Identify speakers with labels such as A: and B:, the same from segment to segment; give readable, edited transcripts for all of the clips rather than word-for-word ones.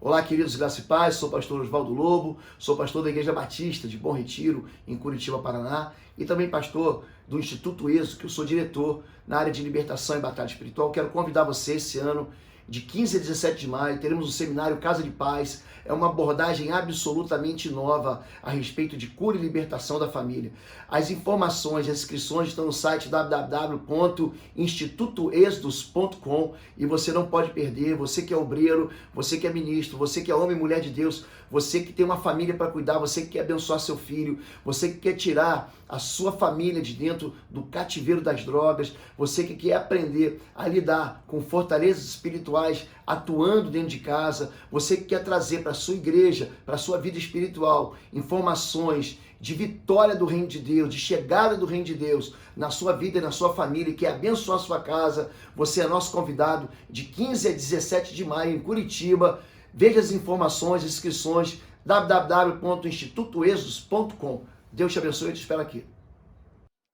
A: Olá, queridos, graça e paz, sou o pastor Oswaldo Lobo, sou pastor da Igreja Batista de Bom Retiro, em Curitiba, Paraná, e também pastor do Instituto Êxodo, que eu sou diretor na área de libertação e batalha espiritual. Quero convidar você esse ano, de 15 a 17 de maio, teremos um seminário Casa de Paz. É uma abordagem absolutamente nova a respeito de cura e libertação da família. As informações, as inscrições estão no site www.institutoexodus.com e você não pode perder. Você que é obreiro, você que é ministro, você que é homem e mulher de Deus, você que tem uma família para cuidar, você que quer abençoar seu filho, você que quer tirar a sua família de dentro do cativeiro das drogas, você que quer aprender a lidar com fortalezas espirituais atuando dentro de casa, você que quer trazer para a sua igreja, para a sua vida espiritual, informações de vitória do reino de Deus, de chegada do reino de Deus na sua vida e na sua família, que quer abençoar a sua casa, você é nosso convidado de 15 a 17 de maio em Curitiba. Veja as informações, inscrições, www.institutoexodus.com. Deus te abençoe e te espero aqui.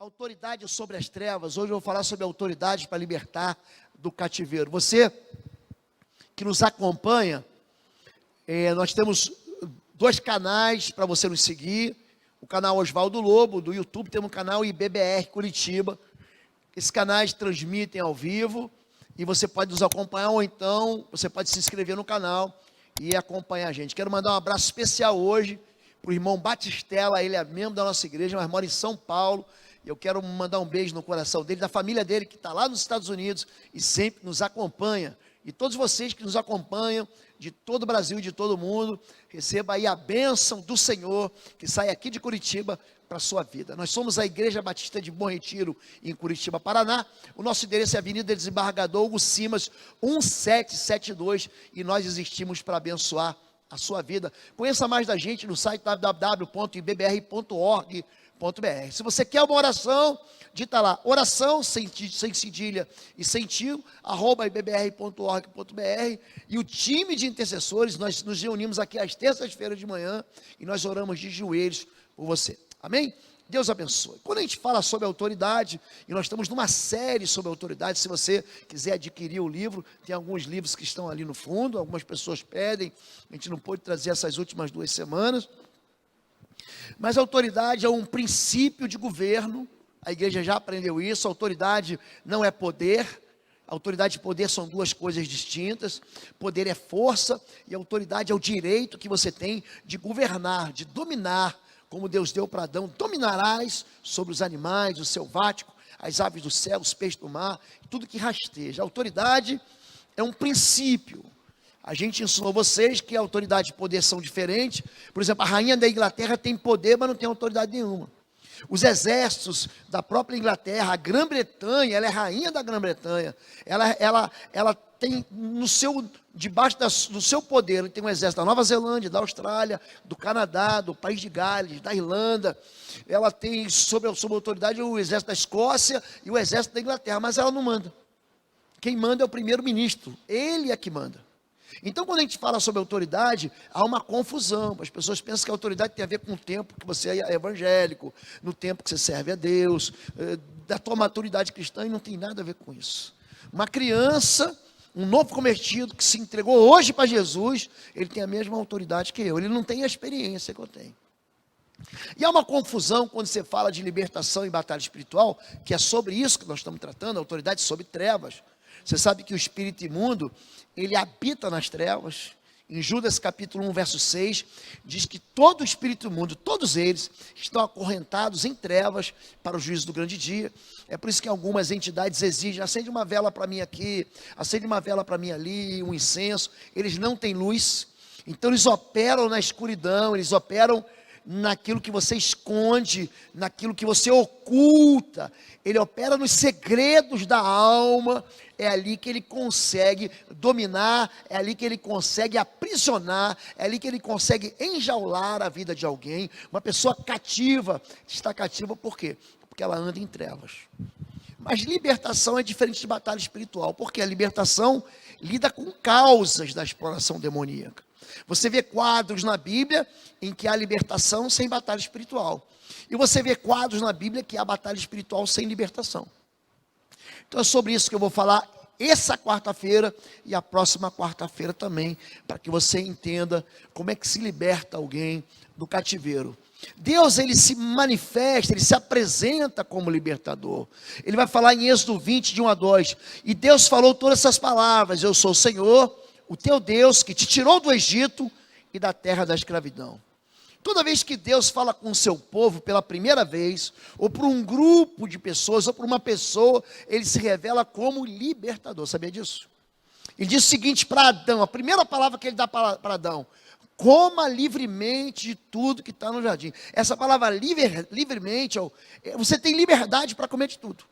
B: Autoridade sobre as trevas. Hoje eu vou falar sobre autoridade para libertar do cativeiro. Você que nos acompanha, nós temos 2 canais para você nos seguir. O canal Oswaldo Lobo, do YouTube, temos o canal IBBR Curitiba. Esses canais transmitem ao vivo e você pode nos acompanhar, ou então você pode se inscrever no canal e acompanhar a gente. Quero mandar um abraço especial hoje para o irmão Batistella. Ele é membro da nossa igreja, mas mora em São Paulo. Eu quero mandar um beijo no coração dele, da família dele, que está lá nos Estados Unidos e sempre nos acompanha. E todos vocês que nos acompanham, de todo o Brasil e de todo o mundo, receba aí a bênção do Senhor, que sai aqui de Curitiba para a sua vida. Nós somos a Igreja Batista de Bom Retiro, em Curitiba, Paraná. O nosso endereço é Avenida Desembargador Hugo Simas, 1772, e nós existimos para abençoar a sua vida. Conheça mais da gente no site www.ibbr.org.br. Se você quer uma oração, digita lá, oração, sem cedilha e sem tio, @ibbr.org.br, e o time de intercessores, nós nos reunimos aqui às terças-feiras de manhã, e nós oramos de joelhos por você, amém? Deus abençoe. Quando a gente fala sobre autoridade, e nós estamos numa série sobre autoridade, se você quiser adquirir o livro, tem alguns livros que estão ali no fundo, algumas pessoas pedem, a gente não pôde trazer essas últimas 2 semanas, mas a autoridade é um princípio de governo. A igreja já aprendeu isso. Autoridade não é poder. Autoridade e poder são 2 coisas distintas. Poder é força e autoridade é o direito que você tem de governar, de dominar, como Deus deu para Adão. Dominarás sobre os animais, o selvático, as aves do céu, os peixes do mar, tudo que rasteja. A autoridade é um princípio. A gente ensinou vocês que a autoridade e poder são diferentes. Por exemplo, a rainha da Inglaterra tem poder, mas não tem autoridade nenhuma. Os exércitos da própria Inglaterra, a Grã-Bretanha, ela é rainha da Grã-Bretanha. Ela tem debaixo do seu poder, tem um exército da Nova Zelândia, da Austrália, do Canadá, do País de Gales, da Irlanda. Ela tem sob autoridade o exército da Escócia e o exército da Inglaterra, mas ela não manda. Quem manda é o primeiro-ministro, ele é que manda. Então, quando a gente fala sobre autoridade, há uma confusão. As pessoas pensam que a autoridade tem a ver com o tempo que você é evangélico, no tempo que você serve a Deus, da tua maturidade cristã, e não tem nada a ver com isso. Uma criança, um novo convertido que se entregou hoje para Jesus, ele tem a mesma autoridade que eu, ele não tem a experiência que eu tenho. E há uma confusão quando você fala de libertação e batalha espiritual, que é sobre isso que nós estamos tratando, a autoridade sobre trevas. Você sabe que o espírito imundo, ele habita nas trevas. Em Judas capítulo 1, verso 6, diz que todo o espírito imundo, todos eles, estão acorrentados em trevas para o juízo do grande dia. É por isso que algumas entidades exigem, acende uma vela para mim aqui, acende uma vela para mim ali, um incenso. Eles não têm luz, então eles operam na escuridão, eles operam naquilo que você esconde, naquilo que você oculta. Ele opera nos segredos da alma. É ali que ele consegue dominar, é ali que ele consegue aprisionar, é ali que ele consegue enjaular a vida de alguém. Uma pessoa cativa, está cativa por quê? Porque ela anda em trevas. Mas libertação é diferente de batalha espiritual, porque a libertação lida com causas da exploração demoníaca. Você vê quadros na Bíblia em que há libertação sem batalha espiritual. E você vê quadros na Bíblia que há batalha espiritual sem libertação. Então é sobre isso que eu vou falar essa quarta-feira e a próxima quarta-feira também, para que você entenda como é que se liberta alguém do cativeiro. Deus, ele se manifesta, ele se apresenta como libertador. Ele vai falar em Êxodo 20, de 1 a 2. E Deus falou todas essas palavras: eu sou o Senhor, o teu Deus, que te tirou do Egito e da terra da escravidão. Toda vez que Deus fala com o seu povo pela primeira vez, ou por um grupo de pessoas, ou por uma pessoa, ele se revela como libertador. Sabia disso? Ele diz o seguinte para Adão, a primeira palavra que ele dá para Adão: coma livremente de tudo que está no jardim. Essa palavra livremente, você tem liberdade para comer de tudo.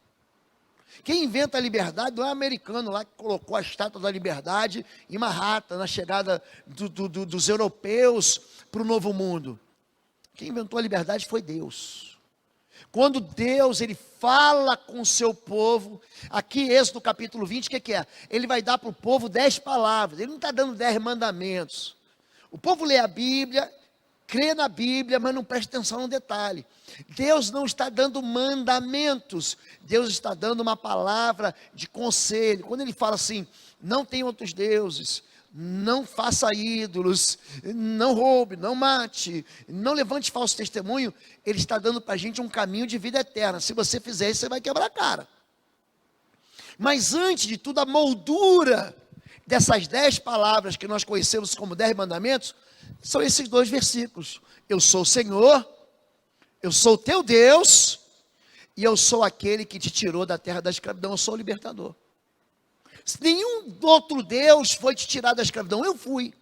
B: Quem inventa a liberdade não é americano lá que colocou a estátua da liberdade em Manhattan, na chegada dos europeus para o novo mundo. Quem inventou a liberdade foi Deus. Quando Deus, ele fala com o seu povo, aqui Êxodo capítulo 20, o que é? Ele vai dar para o povo 10 palavras, ele não está dando 10 mandamentos. O povo lê a Bíblia, crê na Bíblia, mas não presta atenção no detalhe. Deus não está dando mandamentos, Deus está dando uma palavra de conselho. Quando ele fala assim: não tem outros deuses, não faça ídolos, não roube, não mate, não levante falso testemunho, ele está dando para a gente um caminho de vida eterna. Se você fizer isso, você vai quebrar a cara. Mas antes de tudo, a moldura dessas 10 palavras que nós conhecemos como 10 mandamentos, são esses 2 versículos: eu sou o Senhor, eu sou o teu Deus, e eu sou aquele que te tirou da terra da escravidão, eu sou o libertador. Nenhum outro Deus foi te tirar da escravidão, eu fui.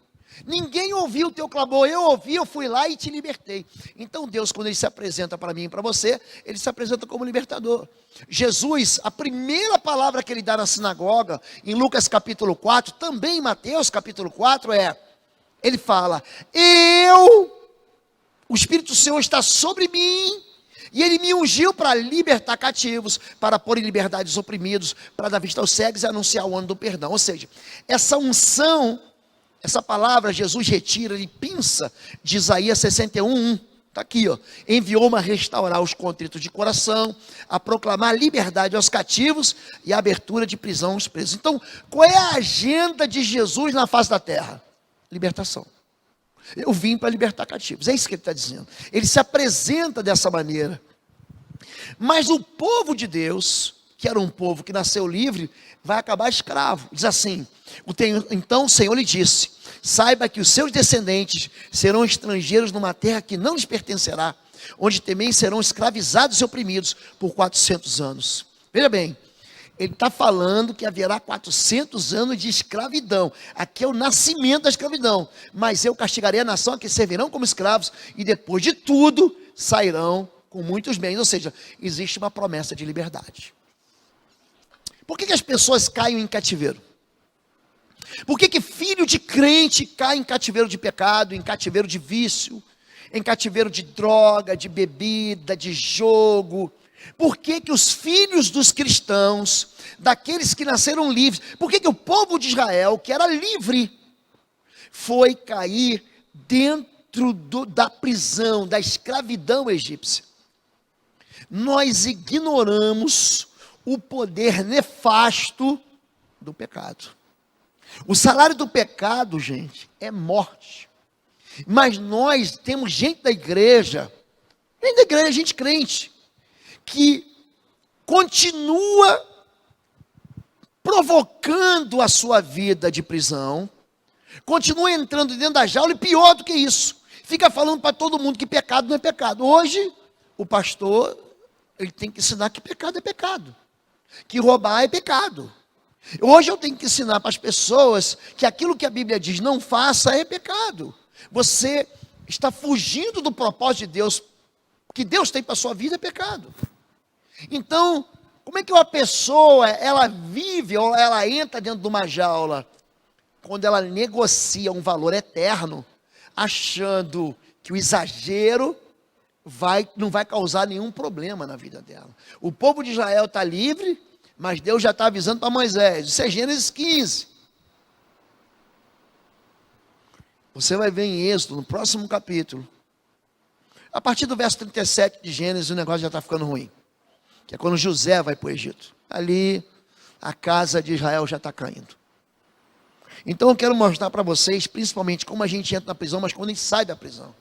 B: Ninguém ouviu o teu clamor, eu ouvi, eu fui lá e te libertei. Então Deus, quando ele se apresenta para mim e para você, ele se apresenta como libertador. Jesus, a primeira palavra que ele dá na sinagoga, em Lucas capítulo 4, também em Mateus capítulo 4, ele fala: o Espírito do Senhor está sobre mim, e ele me ungiu para libertar cativos, para pôr em liberdade os oprimidos, para dar vista aos cegos e anunciar o ano do perdão. Ou seja, essa unção, essa palavra Jesus retira, ele pinça de Isaías 61:1. Está aqui, enviou-me a restaurar os contritos de coração, a proclamar liberdade aos cativos e a abertura de prisão aos presos. Então, qual é a agenda de Jesus na face da terra? Libertação. Eu vim para libertar cativos, é isso que ele está dizendo. Ele se apresenta dessa maneira. Mas o povo de Deus, que era um povo que nasceu livre, vai acabar escravo. Diz assim: então o Senhor lhe disse: saiba que os seus descendentes serão estrangeiros numa terra que não lhes pertencerá, onde também serão escravizados e oprimidos por 400 anos. Veja bem, ele está falando que haverá 400 anos de escravidão. Aqui é o nascimento da escravidão. Mas eu castigarei a nação a que servirão como escravos, e depois de tudo sairão com muitos bens. Ou seja, existe uma promessa de liberdade. Por que as pessoas caem em cativeiro? Por que filho de crente cai em cativeiro de pecado, em cativeiro de vício, em cativeiro de droga, de bebida, de jogo? Por que os filhos dos cristãos, daqueles que nasceram livres, por que o povo de Israel, que era livre, foi cair dentro da prisão, da escravidão egípcia? Nós ignoramos o poder nefasto do pecado. O salário do pecado, gente, é morte. Mas nós temos gente da igreja, gente crente, que continua provocando a sua vida de prisão, continua entrando dentro da jaula, e pior do que isso, fica falando para todo mundo que pecado não é pecado. Hoje, o pastor, ele tem que ensinar que pecado é pecado, que roubar é pecado. Hoje eu tenho que ensinar para as pessoas que aquilo que a Bíblia diz não faça é pecado. Você está fugindo do propósito de Deus, que Deus tem para a sua vida, é pecado. Então, como é que uma pessoa, ela vive ou ela entra dentro de uma jaula, quando ela negocia um valor eterno, achando que o exagero não vai causar nenhum problema na vida dela? O povo de Israel está livre, mas Deus já está avisando para Moisés. Isso é Gênesis 15. Você vai ver em Êxodo, no próximo capítulo, a partir do verso 37 de Gênesis, o negócio já está ficando ruim. Que é quando José vai para o Egito. Ali, a casa de Israel já está caindo. Então eu quero mostrar para vocês, principalmente como a gente entra na prisão, mas quando a gente sai da prisão.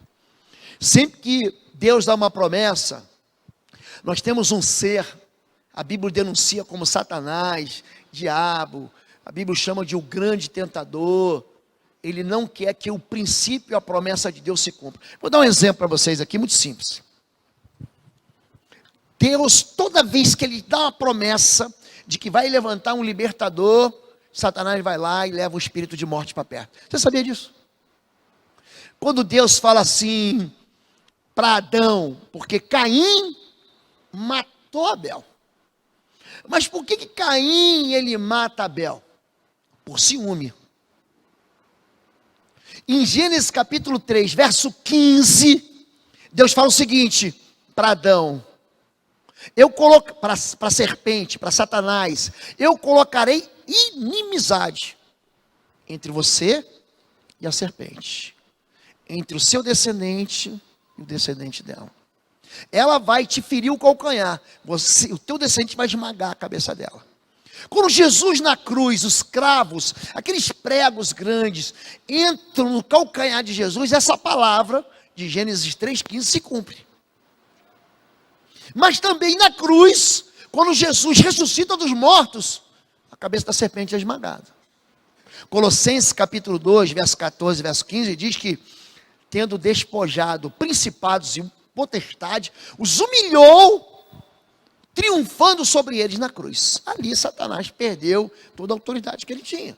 B: Sempre que Deus dá uma promessa, nós temos um ser, a Bíblia denuncia como Satanás, diabo, a Bíblia chama de o grande tentador. Ele não quer que o princípio e a promessa de Deus se cumpra. Vou dar um exemplo para vocês aqui, muito simples. Deus, toda vez que Ele dá uma promessa de que vai levantar um libertador, Satanás vai lá e leva o espírito de morte para perto. Você sabia disso? Quando Deus fala assim para Adão, porque Caim matou Abel. Mas por que Caim ele mata Abel? Por ciúme. Em Gênesis capítulo 3, verso 15, Deus fala o seguinte para Adão: eu coloco para a serpente, para Satanás, eu colocarei inimizade entre você e a serpente, entre o seu descendente e o descendente dela. Ela vai te ferir o calcanhar, o teu descendente vai esmagar a cabeça dela. Quando Jesus na cruz, os cravos, aqueles pregos grandes, entram no calcanhar de Jesus, essa palavra de Gênesis 3,15 se cumpre. Mas também na cruz, quando Jesus ressuscita dos mortos, a cabeça da serpente é esmagada. Colossenses capítulo 2, verso 14, verso 15, diz que, tendo despojado principados e potestade, os humilhou, triunfando sobre eles na cruz. Ali Satanás perdeu toda a autoridade que ele tinha.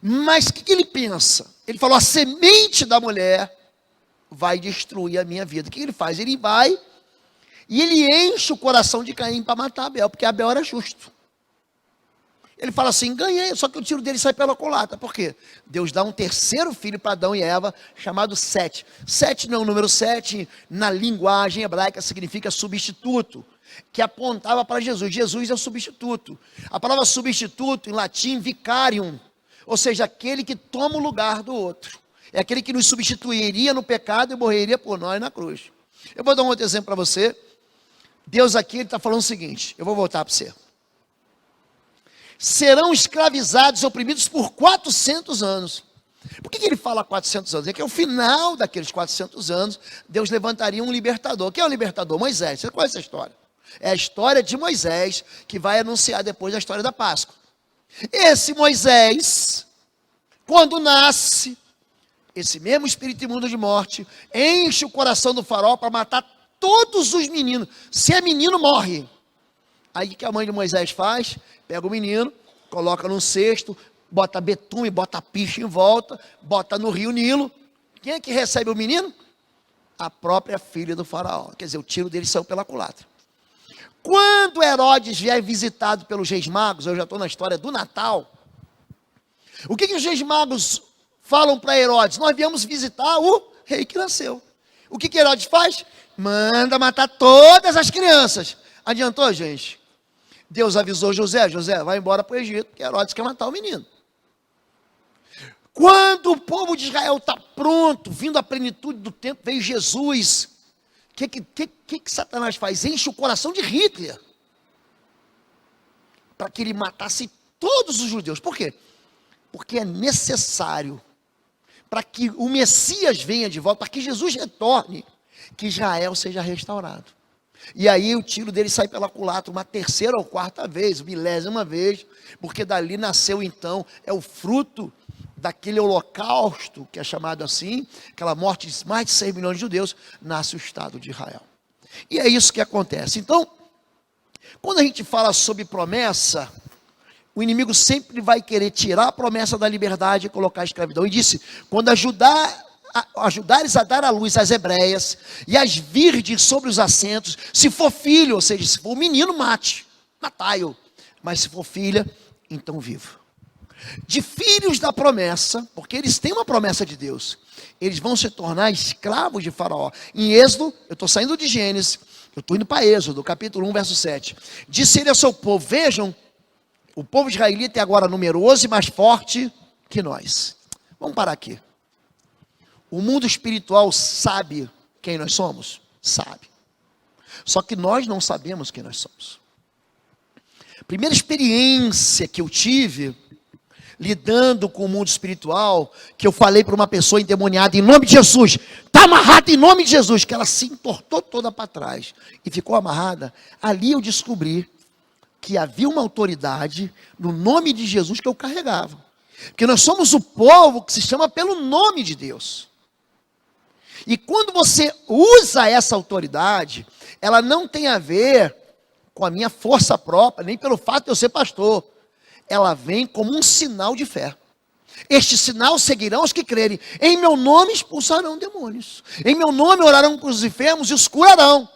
B: Mas o que ele pensa? Ele falou: a semente da mulher vai destruir a minha vida. O que ele faz? Ele vai e ele enche o coração de Caim para matar Abel, porque Abel era justo. Ele fala assim: ganhei, só que o tiro dele sai pela culatra. Por quê? Deus dá um terceiro filho para Adão e Eva, chamado Sete. Sete não, o número 7, na linguagem hebraica, significa substituto, que apontava para Jesus. Jesus é o substituto. A palavra substituto, em latim, vicarium, ou seja, aquele que toma o lugar do outro. É aquele que nos substituiria no pecado e morreria por nós na cruz. Eu vou dar um outro exemplo para você. Deus aqui está falando o seguinte, eu vou voltar para você. Serão escravizados e oprimidos por 400 anos. Por que ele fala 400 anos? É que ao final daqueles 400 anos, Deus levantaria um libertador. Quem é o libertador? Moisés. Você conhece a história? É a história de Moisés, que vai anunciar depois da história da Páscoa. Esse Moisés, quando nasce, esse mesmo espírito imundo de morte, enche o coração do faraó para matar todos os meninos. Se é menino, morre. Aí o que a mãe de Moisés faz? Pega o menino, coloca num cesto, bota betume, bota piche em volta, bota no rio Nilo. Quem é que recebe o menino? A própria filha do faraó. Quer dizer, o tiro dele saiu pela culatra. Quando Herodes vier visitado pelos reis magos, eu já estou na história do Natal, o que os reis magos falam para Herodes? Nós viemos visitar o rei que nasceu. O que Herodes faz? Manda matar todas as crianças. Adiantou, gente? Deus avisou José: José, vai embora para o Egito, porque Herodes quer matar o menino. Quando o povo de Israel está pronto, vindo à plenitude do tempo, veio Jesus. O que Satanás faz? Enche o coração de Hitler, para que ele matasse todos os judeus. Por quê? Porque é necessário, para que o Messias venha de volta, para que Jesus retorne, que Israel seja restaurado. E aí o tiro dele sai pela culatra uma terceira ou quarta vez, 1000ª vez, porque dali nasceu então, é o fruto daquele holocausto, que é chamado assim, aquela morte de mais de 6 milhões de judeus, nasce o Estado de Israel. E é isso que acontece. Então, quando a gente fala sobre promessa, o inimigo sempre vai querer tirar a promessa da liberdade e colocar a escravidão. E disse: quando ajudares a dar à luz as hebreias e as virgens sobre os assentos, se for filho, ou seja, se for menino, matai-o, mas se for filha, então viva. De filhos da promessa, porque eles têm uma promessa de Deus, eles vão se tornar escravos de Faraó. Em Êxodo, eu estou saindo de Gênesis, eu estou indo para Êxodo, capítulo 1, verso 7. Disse ele ao seu povo: vejam, o povo israelita é agora numeroso e mais forte que nós. Vamos parar aqui. O mundo espiritual sabe quem nós somos? Sabe. Só que nós não sabemos quem nós somos. Primeira experiência que eu tive lidando com o mundo espiritual, que eu falei para uma pessoa endemoniada, em nome de Jesus, está amarrada em nome de Jesus, que ela se entortou toda para trás e ficou amarrada. Ali eu descobri que havia uma autoridade no nome de Jesus que eu carregava. Porque nós somos o povo que se chama pelo nome de Deus. E quando você usa essa autoridade, ela não tem a ver com a minha força própria, nem pelo fato de eu ser pastor. Ela vem como um sinal de fé. Este sinal seguirão os que crerem. Em meu nome expulsarão demônios. Em meu nome orarão com os enfermos e os curarão.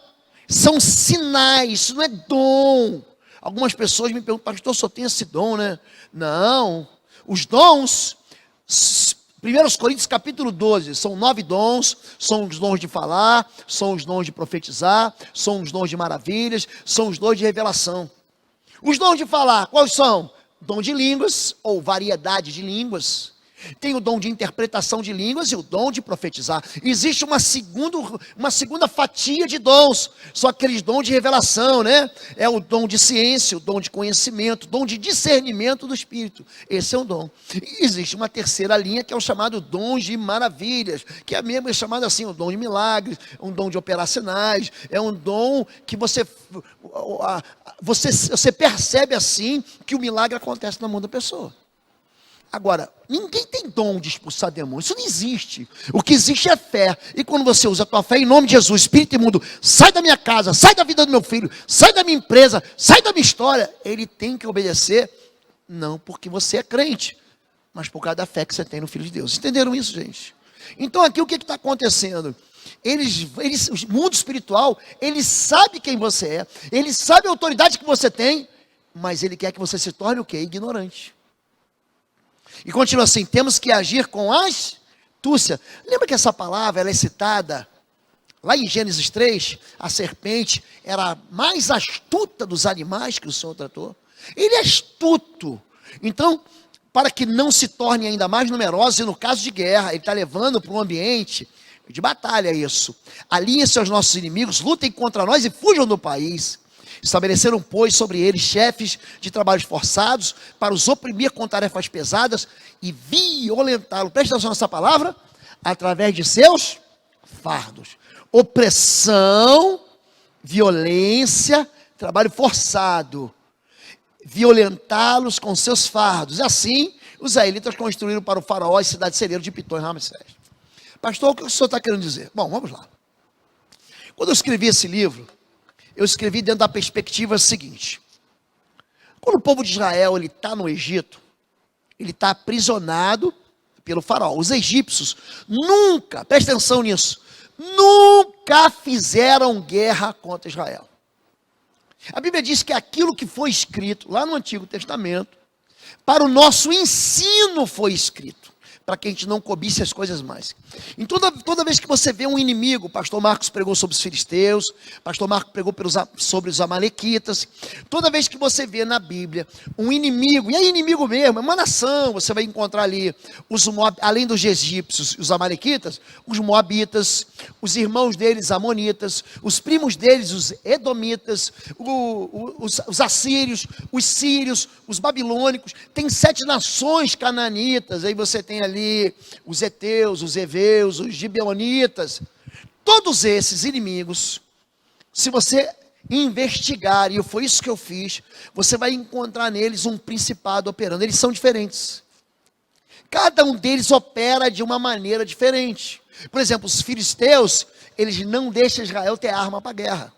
B: São sinais, isso não é dom. Algumas pessoas me perguntam, pastor, só tem esse dom, né? Não. Os dons, 1 Coríntios capítulo 12, são 9 dons, são os dons de falar, são os dons de profetizar, são os dons de maravilhas, são os dons de revelação. Os dons de falar, quais são? Dom de línguas, ou variedade de línguas. Tem o dom de interpretação de línguas e o dom de profetizar. Existe uma segunda fatia de dons, são aqueles dons de revelação, né? É o dom de ciência, o dom de conhecimento, o dom de discernimento do Espírito. Esse é um dom. E existe uma terceira linha que é o chamado dom de maravilhas, que é mesmo chamado assim, o dom de milagres, um dom de operar sinais, é um dom que você percebe assim que o milagre acontece na mão da pessoa. Agora, ninguém tem dom de expulsar demônios, isso não existe. O que existe é fé. E quando você usa a tua fé em nome de Jesus, Espírito imundo, sai da minha casa, sai da vida do meu filho, sai da minha empresa, sai da minha história. Ele tem que obedecer, não porque você é crente, mas por causa da fé que você tem no Filho de Deus. Entenderam isso, gente? Então aqui o que está acontecendo? O mundo espiritual, ele sabe quem você é, ele sabe a autoridade que você tem, mas ele quer que você se torne o quê? Ignorante. E continua assim, temos que agir com astúcia. Lembra que essa palavra ela é citada lá em Gênesis 3? A serpente era a mais astuta dos animais que o Senhor tratou. Ele é astuto. Então, para que não se torne ainda mais numerosos, e no caso de guerra, ele está levando para um ambiente de batalha isso. Alinhem-se aos nossos inimigos, lutem contra nós e fujam do país. Estabeleceram, pois, sobre eles chefes de trabalhos forçados para os oprimir com tarefas pesadas e violentá-lo. Presta atenção nessa palavra. Através de seus fardos. Opressão, violência, trabalho forçado. Violentá-los com seus fardos. Assim, os israelitas construíram para o faraó a cidade celeiro de Pitom e Ramsés. Pastor, o que o senhor está querendo dizer? Bom, vamos lá. Quando eu escrevi esse livro, eu escrevi dentro da perspectiva seguinte. Quando o povo de Israel está no Egito, ele está aprisionado pelo faraó. Os egípcios nunca, presta atenção nisso, nunca fizeram guerra contra Israel. A Bíblia diz que aquilo que foi escrito lá no Antigo Testamento, para o nosso ensino foi escrito, para que a gente não cobisse as coisas mais. Então, toda vez que você vê um inimigo, o pastor Marcos pregou sobre os filisteus, o pastor Marcos pregou sobre os amalequitas, toda vez que você vê na Bíblia um inimigo, e é inimigo mesmo, é uma nação, você vai encontrar ali, além dos egípcios e os amalequitas, os moabitas, os irmãos deles, amonitas, os primos deles, os edomitas, os assírios, os sírios, os babilônicos, tem 7 nações cananitas, aí você tem ali os heteus, os heveus, os gibeonitas, todos esses inimigos, se você investigar, e foi isso que eu fiz, você vai encontrar neles um principado operando. Eles são diferentes, cada um deles opera de uma maneira diferente. Por exemplo, os filisteus, eles não deixam Israel ter arma para a guerra.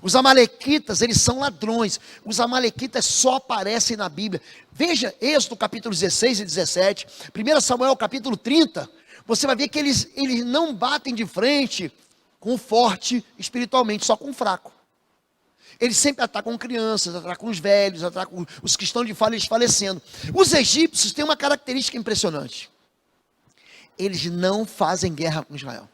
B: Os amalequitas, eles são ladrões. Os amalequitas só aparecem na Bíblia. Veja Êxodo capítulo 16 e 17, 1 Samuel capítulo 30, você vai ver que eles não batem de frente com o forte espiritualmente, só com o fraco. Eles sempre atacam crianças, atacam os velhos, atacam os que estão desfalecendo. Os egípcios têm uma característica impressionante. Eles não fazem guerra com Israel.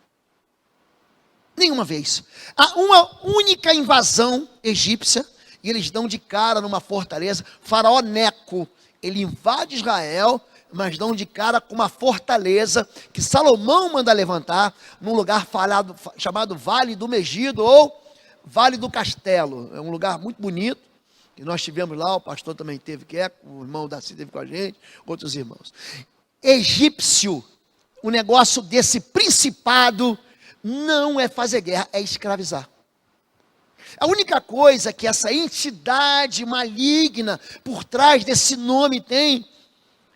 B: Nenhuma vez. Há uma única invasão egípcia, e eles dão de cara numa fortaleza. Faraó Neco, ele invade Israel, mas dão de cara com uma fortaleza que Salomão manda levantar, num lugar chamado Vale do Megido, ou Vale do Castelo. É um lugar muito bonito, que nós tivemos lá, o pastor também teve, o irmão Daci teve com a gente, outros irmãos. Egípcio, o negócio desse principado não é fazer guerra, é escravizar. A única coisa que essa entidade maligna por trás desse nome tem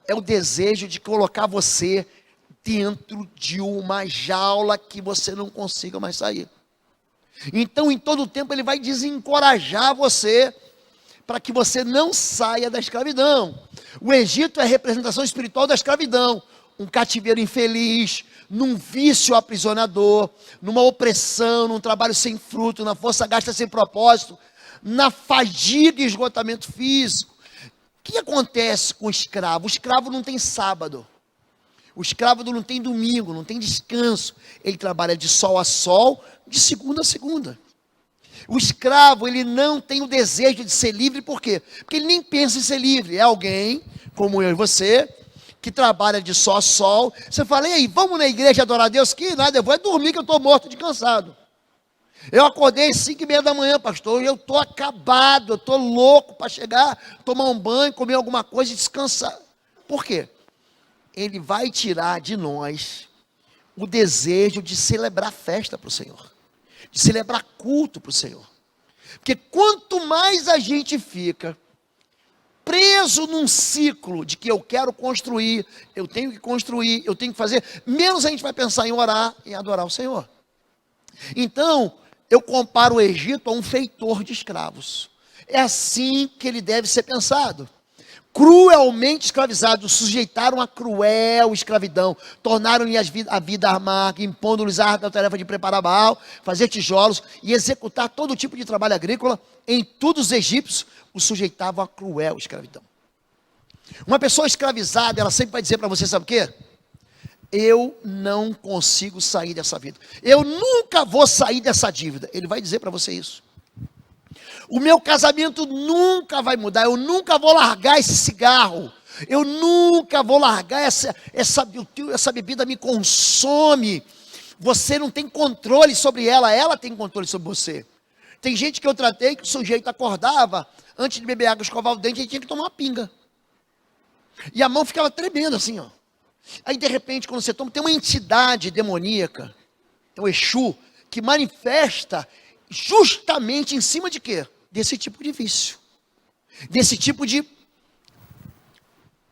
B: é o desejo de colocar você dentro de uma jaula que você não consiga mais sair. Então, em todo tempo, ele vai desencorajar você para que você não saia da escravidão. O Egito é a representação espiritual da escravidão. Um cativeiro infeliz, num vício aprisionador, numa opressão, num trabalho sem fruto, na força gasta sem propósito, na fadiga e esgotamento físico. O que acontece com o escravo? O escravo não tem sábado. O escravo não tem domingo, não tem descanso. Ele trabalha de sol a sol, de segunda a segunda. O escravo, ele não tem o desejo de ser livre, por quê? Porque ele nem pensa em ser livre. É alguém, como eu e você, que trabalha de sol a sol. Você fala, e aí, vamos na igreja adorar a Deus? Que nada, eu vou dormir que eu estou morto de cansado. Eu acordei às 5:30 da manhã, pastor, e eu estou acabado, eu estou louco para chegar, tomar um banho, comer alguma coisa e descansar. Por quê? Ele vai tirar de nós o desejo de celebrar festa para o Senhor, de celebrar culto para o Senhor. Porque quanto mais a gente fica preso num ciclo de que eu quero construir, eu tenho que fazer, menos a gente vai pensar em orar e adorar o Senhor. Então, eu comparo o Egito a um feitor de escravos. É assim que ele deve ser pensado. Cruelmente escravizados, sujeitaram a cruel escravidão, tornaram-lhe a vida amarga, impondo-lhes a ardua tarefa de preparar Baal, fazer tijolos e executar todo tipo de trabalho agrícola. Em tudo os egípcios os sujeitavam a cruel escravidão. Uma pessoa escravizada, ela sempre vai dizer para você, sabe o quê? Eu não consigo sair dessa vida. Eu nunca vou sair dessa dívida. Ele vai dizer para você isso. O meu casamento nunca vai mudar, eu nunca vou largar esse cigarro, eu nunca vou largar essa bebida me consome. Você não tem controle sobre ela tem controle sobre você. Tem gente que eu tratei que o sujeito acordava, antes de beber água, escovar o dente, ele tinha que tomar uma pinga. E a mão ficava tremendo assim, ó. Aí de repente, quando você toma, tem uma entidade demoníaca, é o Exu, que manifesta justamente em cima de quê? Desse tipo de vício, desse tipo de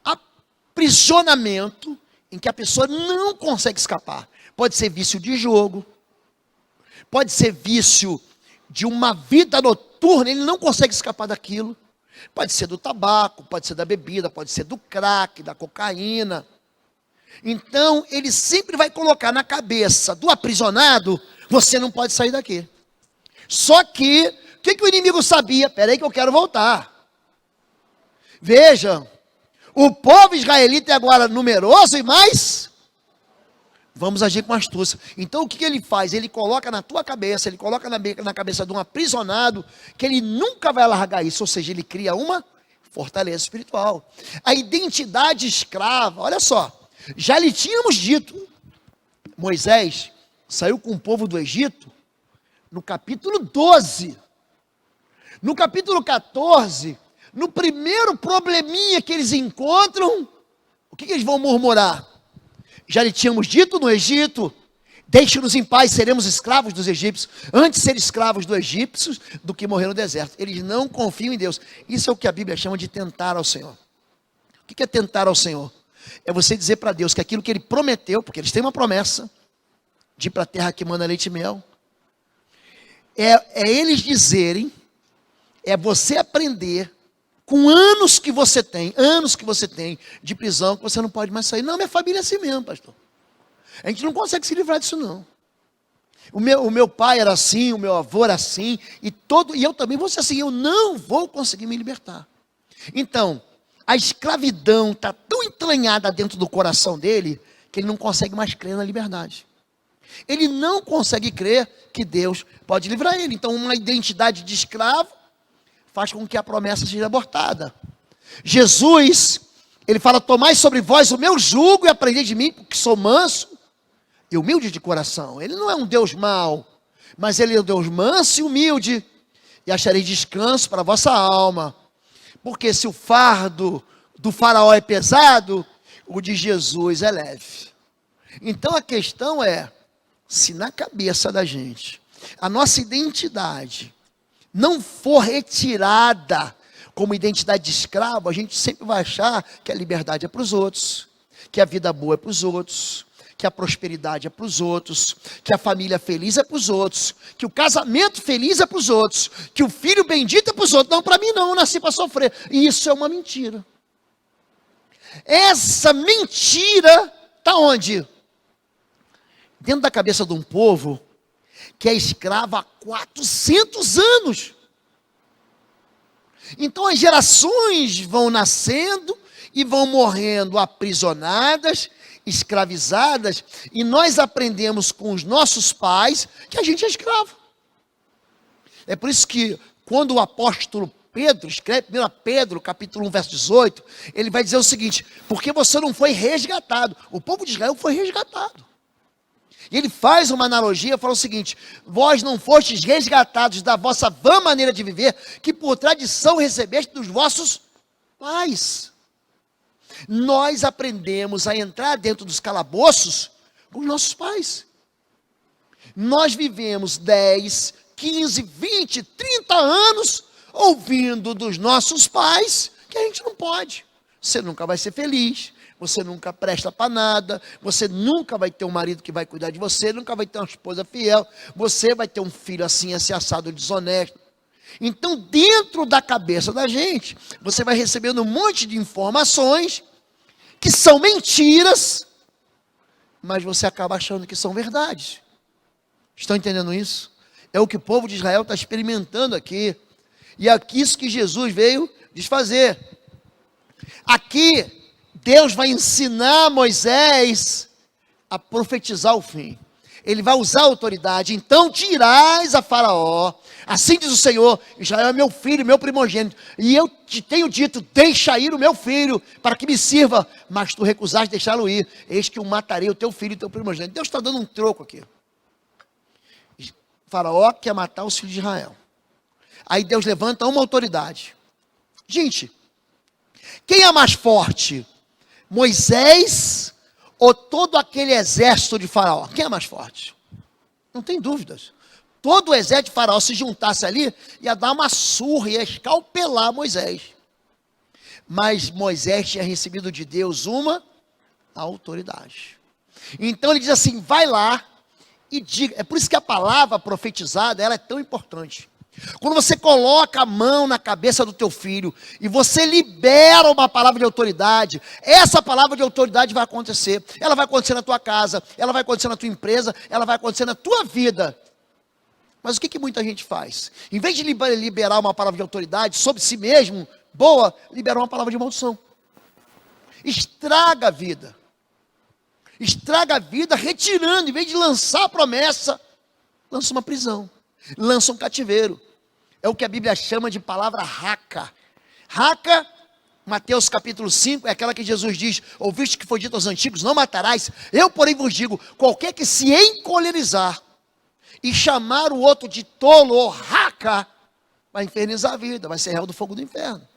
B: aprisionamento em que a pessoa não consegue escapar. Pode ser vício de jogo, pode ser vício de uma vida noturna, ele não consegue escapar daquilo. Pode ser do tabaco, pode ser da bebida, pode ser do crack, da cocaína. Então, ele sempre vai colocar na cabeça do aprisionado, você não pode sair daqui. Só que, o que o inimigo sabia? Espera aí que eu quero voltar. Veja, o povo israelita é agora numeroso e mais, vamos agir com astúcia. Então o que ele faz? Ele coloca na tua cabeça, ele coloca na cabeça de um aprisionado, que ele nunca vai largar isso, ou seja, ele cria uma fortaleza espiritual. A identidade escrava, olha só, já lhe tínhamos dito, Moisés saiu com o povo do Egito, no capítulo 12, no capítulo 14, no primeiro probleminha que eles encontram, o que eles vão murmurar? Já lhe tínhamos dito no Egito, deixe-nos em paz, seremos escravos dos egípcios, antes ser escravos dos egípcios do que morrer no deserto. Eles não confiam em Deus. Isso é o que a Bíblia chama de tentar ao Senhor. O que é tentar ao Senhor? É você dizer para Deus que aquilo que Ele prometeu, porque eles têm uma promessa, de ir para a terra que manda leite e mel, é eles dizerem, é você aprender, com anos que você tem de prisão, que você não pode mais sair. Não, minha família é assim mesmo, pastor. A gente não consegue se livrar disso, não. O meu pai era assim, o meu avô era assim, e eu também vou ser assim, eu não vou conseguir me libertar. Então, a escravidão está tão entranhada dentro do coração dele, que ele não consegue mais crer na liberdade. Ele não consegue crer que Deus pode livrar ele. Então, uma identidade de escravo faz com que a promessa seja abortada. Jesus, ele fala, tomai sobre vós o meu jugo e aprendei de mim, porque sou manso e humilde de coração. Ele não é um Deus mau, mas ele é um Deus manso e humilde, e acharei descanso para a vossa alma. Porque se o fardo do faraó é pesado, o de Jesus é leve. Então a questão é, se na cabeça da gente, a nossa identidade não for retirada como identidade de escravo, a gente sempre vai achar que a liberdade é para os outros, que a vida boa é para os outros, que a prosperidade é para os outros, que a família feliz é para os outros, que o casamento feliz é para os outros, que o filho bendito é para os outros. Não, para mim não, eu nasci para sofrer. E isso é uma mentira. Essa mentira está onde? Dentro da cabeça de um povo que é escravo há 400 anos. Então as gerações vão nascendo e vão morrendo aprisionadas, escravizadas, e nós aprendemos com os nossos pais que a gente é escravo. É por isso que quando o apóstolo Pedro escreve 1 Pedro, capítulo 1, verso 18, ele vai dizer o seguinte: porque você não foi resgatado. O povo de Israel foi resgatado. E ele faz uma analogia, fala o seguinte: vós não fostes resgatados da vossa vã maneira de viver, que por tradição recebeste dos vossos pais. Nós aprendemos a entrar dentro dos calabouços com os nossos pais. Nós vivemos 10, 15, 20, 30 anos ouvindo dos nossos pais que a gente não pode. Você nunca vai ser feliz, você nunca presta para nada, você nunca vai ter um marido que vai cuidar de você, nunca vai ter uma esposa fiel, você vai ter um filho assim, assado, desonesto. Então, dentro da cabeça da gente, você vai recebendo um monte de informações que são mentiras, mas você acaba achando que são verdades. Estão entendendo isso? É o que o povo de Israel está experimentando aqui. E é isso que Jesus veio desfazer. Aqui, Deus vai ensinar Moisés a profetizar o fim. Ele vai usar a autoridade. Então dirás a Faraó: assim diz o Senhor, Israel é meu filho, meu primogênito, e eu te tenho dito: deixa ir o meu filho, para que me sirva, mas tu recusaste deixá-lo ir, eis que eu matarei o teu filho e o teu primogênito. Deus está dando um troco aqui. Faraó quer matar os filhos de Israel. Aí Deus levanta uma autoridade. Gente, quem é mais forte? Moisés ou todo aquele exército de Faraó? Quem é mais forte? Não tem dúvidas. Todo o exército de Faraó se juntasse ali, ia dar uma surra, ia escalpelar Moisés. Mas Moisés tinha recebido de Deus uma autoridade. Então ele diz assim: vai lá e diga. É por isso que a palavra profetizada, ela é tão importante. Quando você coloca a mão na cabeça do teu filho e você libera uma palavra de autoridade, essa palavra de autoridade vai acontecer. Ela vai acontecer na tua casa, ela vai acontecer na tua empresa, ela vai acontecer na tua vida. Mas o que muita gente faz? Em vez de liberar uma palavra de autoridade sobre si mesmo, boa, libera uma palavra de maldição. Estraga a vida. Estraga a vida retirando, em vez de lançar a promessa, lança uma prisão, lança um cativeiro. É o que a Bíblia chama de palavra raca. Raca, Mateus capítulo 5, é aquela que Jesus diz: ouviste que foi dito aos antigos, não matarás. Eu, porém, vos digo: qualquer que se encolerizar e chamar o outro de tolo ou raca, vai infernizar a vida, vai ser réu do fogo do inferno.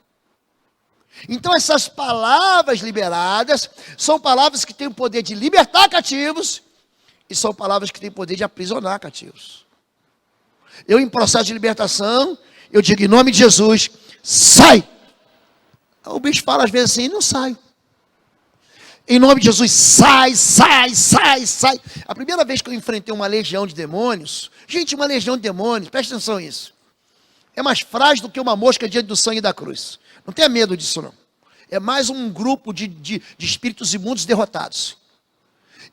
B: Então essas palavras liberadas são palavras que têm o poder de libertar cativos e são palavras que têm o poder de aprisionar cativos. Eu, em processo de libertação, eu digo em nome de Jesus: sai! O bicho fala às vezes assim, não sai. Em nome de Jesus, sai, sai, sai, sai. A primeira vez que eu enfrentei uma legião de demônios, gente, uma legião de demônios, presta atenção nisso, é mais frágil do que uma mosca diante do sangue da cruz. Não tenha medo disso não. É mais um grupo de espíritos imundos derrotados.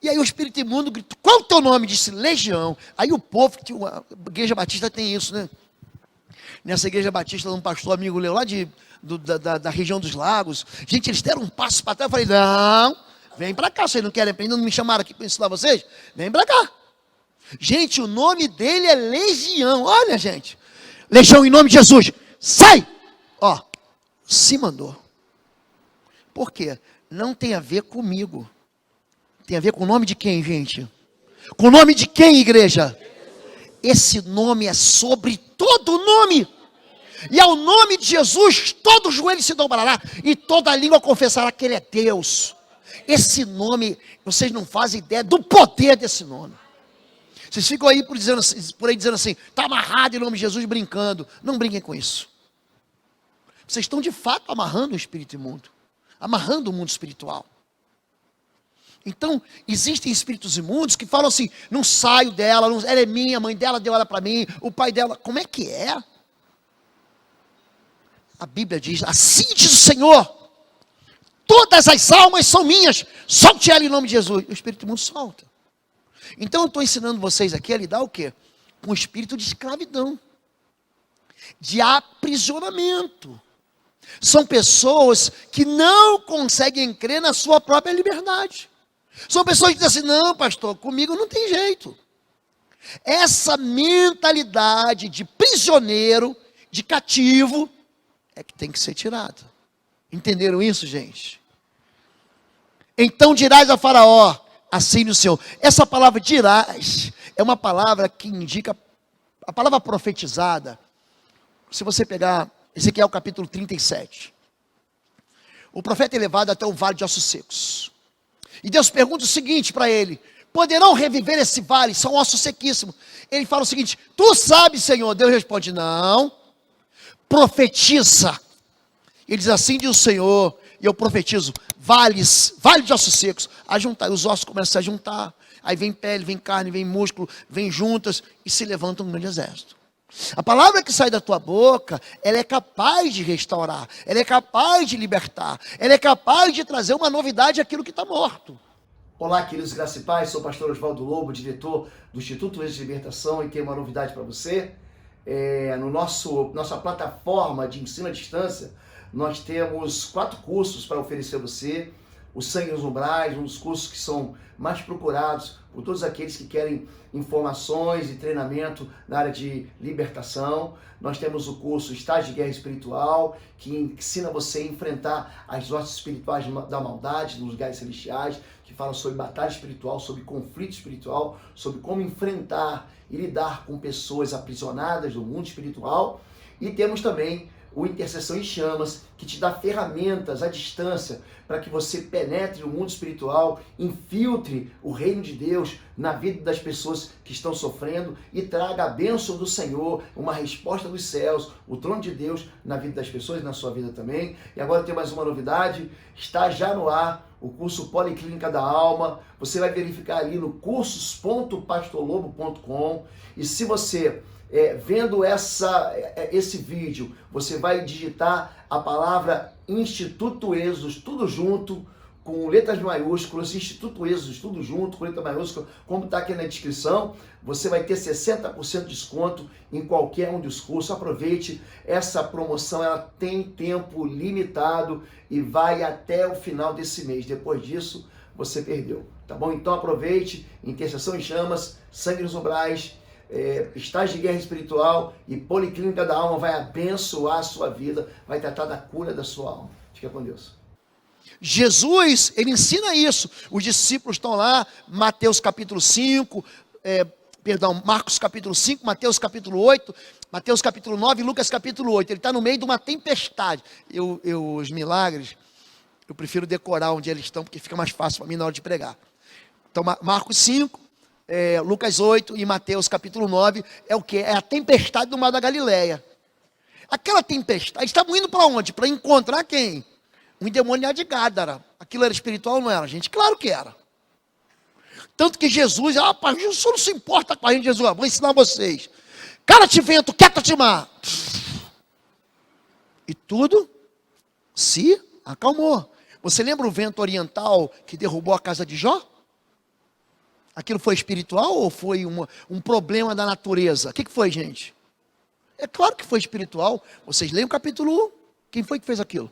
B: E aí o espírito imundo grita: qual o teu nome? Disse: legião. Aí o povo, que a igreja batista tem isso, né? Nessa igreja batista, um pastor amigo meu lá da região dos lagos, gente, eles deram um passo para trás. Eu falei: não, vem para cá, vocês não querem aprender, não me chamaram aqui para ensinar vocês? Vem para cá. Gente, o nome dele é Legião. Olha, gente, legião, em nome de Jesus, sai! Ó, se mandou. Por quê? Não tem a ver comigo. Tem a ver com o nome de quem, gente? Com o nome de quem, igreja? Esse nome é sobre todo nome. E ao nome de Jesus, todo joelho se dobrará e toda língua confessará que Ele é Deus. Esse nome, vocês não fazem ideia do poder desse nome. Vocês ficam aí por aí dizendo assim, está amarrado em nome de Jesus, brincando. Não brinquem com isso. Vocês estão de fato amarrando o espírito imundo, amarrando o mundo espiritual. Então, existem espíritos imundos que falam assim, não saio dela, ela é minha, a mãe dela deu ela para mim, o pai dela, como é que é? A Bíblia diz, assim diz o Senhor, todas as almas são minhas, solte ela em nome de Jesus. O espírito imundo solta. Então eu estou ensinando vocês aqui a lidar o quê? Com o espírito de escravidão, de aprisionamento. São pessoas que não conseguem crer na sua própria liberdade. São pessoas que dizem assim, não pastor, comigo não tem jeito. Essa mentalidade de prisioneiro, de cativo, é que tem que ser tirada. Entenderam isso, gente? Então dirás a Faraó, assim o Senhor. Essa palavra dirás é uma palavra que indica, a palavra profetizada. Se você pegar Ezequiel capítulo 37. O profeta é levado até o vale de ossos secos. E Deus pergunta o seguinte para ele, poderão reviver esse vale? São ossos sequíssimos. Ele fala o seguinte, tu sabes, Senhor. Deus responde, não. Profetiza. Ele diz assim, diz o Senhor, e eu profetizo, vale de ossos secos, a juntar, os ossos começam a juntar, aí vem pele, vem carne, vem músculo, vem juntas, e se levanta um grande exército. A palavra que sai da tua boca, ela é capaz de restaurar, ela é capaz de libertar, ela é capaz de trazer uma novidade àquilo que está morto.
A: Olá, queridos graça e paz, sou o pastor Oswaldo Lobo, diretor do Instituto Êxito de Libertação, e tenho uma novidade para você. No nossa plataforma de ensino à distância, nós temos 4 cursos para oferecer a você. O Sangue nos Umbrais, um dos cursos que são mais procurados por todos aqueles que querem informações e treinamento na área de libertação. Nós temos o curso Estágio de Guerra Espiritual, que ensina você a enfrentar as hostes espirituais da maldade nos lugares celestiais, que fala sobre batalha espiritual, sobre conflito espiritual, sobre como enfrentar e lidar com pessoas aprisionadas no mundo espiritual. E temos também o Intercessão em Chamas, que te dá ferramentas à distância para que você penetre o mundo espiritual, infiltre o reino de Deus na vida das pessoas que estão sofrendo e traga a bênção do Senhor, uma resposta dos céus, o trono de Deus na vida das pessoas e na sua vida também. E agora tem mais uma novidade, está já no ar o curso Policlínica da Alma. Você vai verificar ali no cursos.pastorlobo.com, e se você vendo esse vídeo, você vai digitar a palavra Instituto Êxodos, tudo junto, com letras maiúsculas, Instituto Êxodos, tudo junto, com letra maiúscula, como está aqui na descrição. Você vai ter 60% de desconto em qualquer um dos cursos. Aproveite essa promoção, ela tem tempo limitado e vai até o final desse mês. Depois disso, você perdeu, tá bom? Então aproveite, Intercessão em Chamas, Sangue nos Umbrais, Estágio de Guerra Espiritual e Policlínica da Alma vai abençoar a sua vida, vai tratar da cura da sua alma. Fica com Deus.
B: Jesus, ele ensina isso. Os discípulos estão lá, Mateus capítulo 5, Marcos capítulo 5, Mateus capítulo 8, Mateus capítulo 9 e Lucas capítulo 8. Ele está no meio de uma tempestade. Os milagres, eu prefiro decorar onde eles estão, porque fica mais fácil para mim na hora de pregar. Então, Marcos 5, Lucas 8 e Mateus capítulo 9 é o que? É a tempestade do mar da Galileia. Aquela tempestade, eles estavam indo para onde? Para encontrar quem? Um endemoniado de Gádara. Aquilo era espiritual ou não era, gente? Claro que era. Tanto que Jesus, rapaz, Jesus não se importa com a gente, Jesus, vou ensinar vocês. Cala-te vento, quieta-te mar. E tudo se acalmou. Você lembra o vento oriental que derrubou a casa de Jó? Aquilo foi espiritual ou foi um problema da natureza? O que foi, gente? É claro que foi espiritual. Vocês leem o capítulo 1. Quem foi que fez aquilo?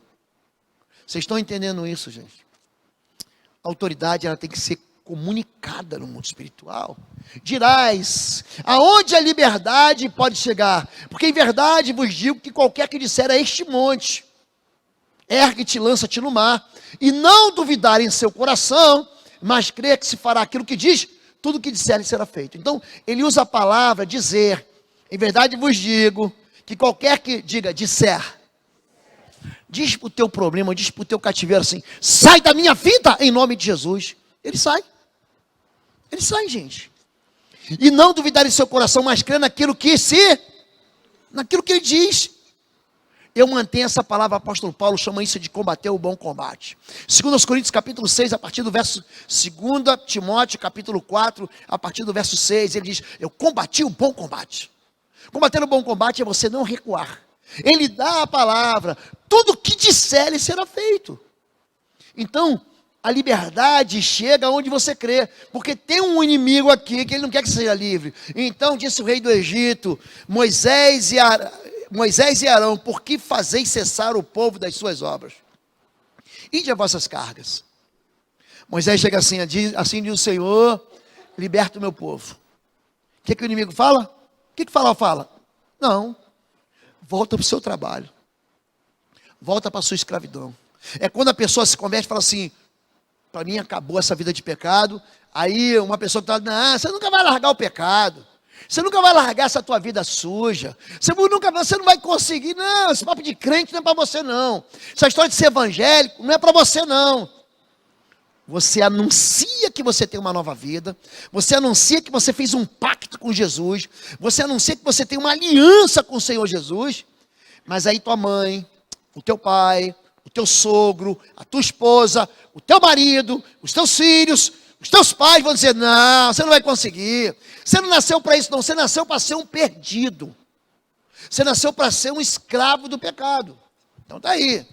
B: Vocês estão entendendo isso, gente? A autoridade, ela tem que ser comunicada no mundo espiritual. Dirás, aonde a liberdade pode chegar? Porque em verdade vos digo que qualquer que disser a este monte, ergue-te, lança-te no mar, e não duvidar em seu coração, mas crê que se fará aquilo que diz, tudo o que disserem será feito. Então, ele usa a palavra dizer, em verdade vos digo, que qualquer que diga, disser, diz para o teu problema, diz para o teu cativeiro assim, sai da minha vida em nome de Jesus. Ele sai, gente. E não duvidar em seu coração, mas crer naquilo que ele diz. Eu mantenho essa palavra, o apóstolo Paulo chama isso de combater o bom combate. 2 Coríntios capítulo 6, a partir do verso 2 Timóteo capítulo 4, a partir do verso 6, ele diz, eu combati o bom combate. Combater o bom combate é você não recuar. Ele dá a palavra, tudo que disser ele será feito. Então, a liberdade chega onde você crê, porque tem um inimigo aqui que ele não quer que você seja livre. Então, disse o rei do Egito, Moisés e Arão, por que fazeis cessar o povo das suas obras? Ide a vossas cargas. Moisés chega assim diz o Senhor, liberta o meu povo. O que o inimigo fala? O que Faraó fala? Não, volta para o seu trabalho. Volta para a sua escravidão. É quando a pessoa se converte e fala assim, para mim acabou essa vida de pecado. Aí uma pessoa está, não, você nunca vai largar o pecado. Você nunca vai largar essa tua vida suja. Você não vai conseguir. Não, esse papo de crente não é para você não. Essa história de ser evangélico não é para você não. Você anuncia que você tem uma nova vida. Você anuncia que você fez um pacto com Jesus. Você anuncia que você tem uma aliança com o Senhor Jesus. Mas aí tua mãe, o teu pai, o teu sogro, a tua esposa, o teu marido, os teus filhos, os teus pais vão dizer, não, você não vai conseguir. Você não nasceu para isso não, você nasceu para ser um perdido. Você nasceu para ser um escravo do pecado. Então está aí.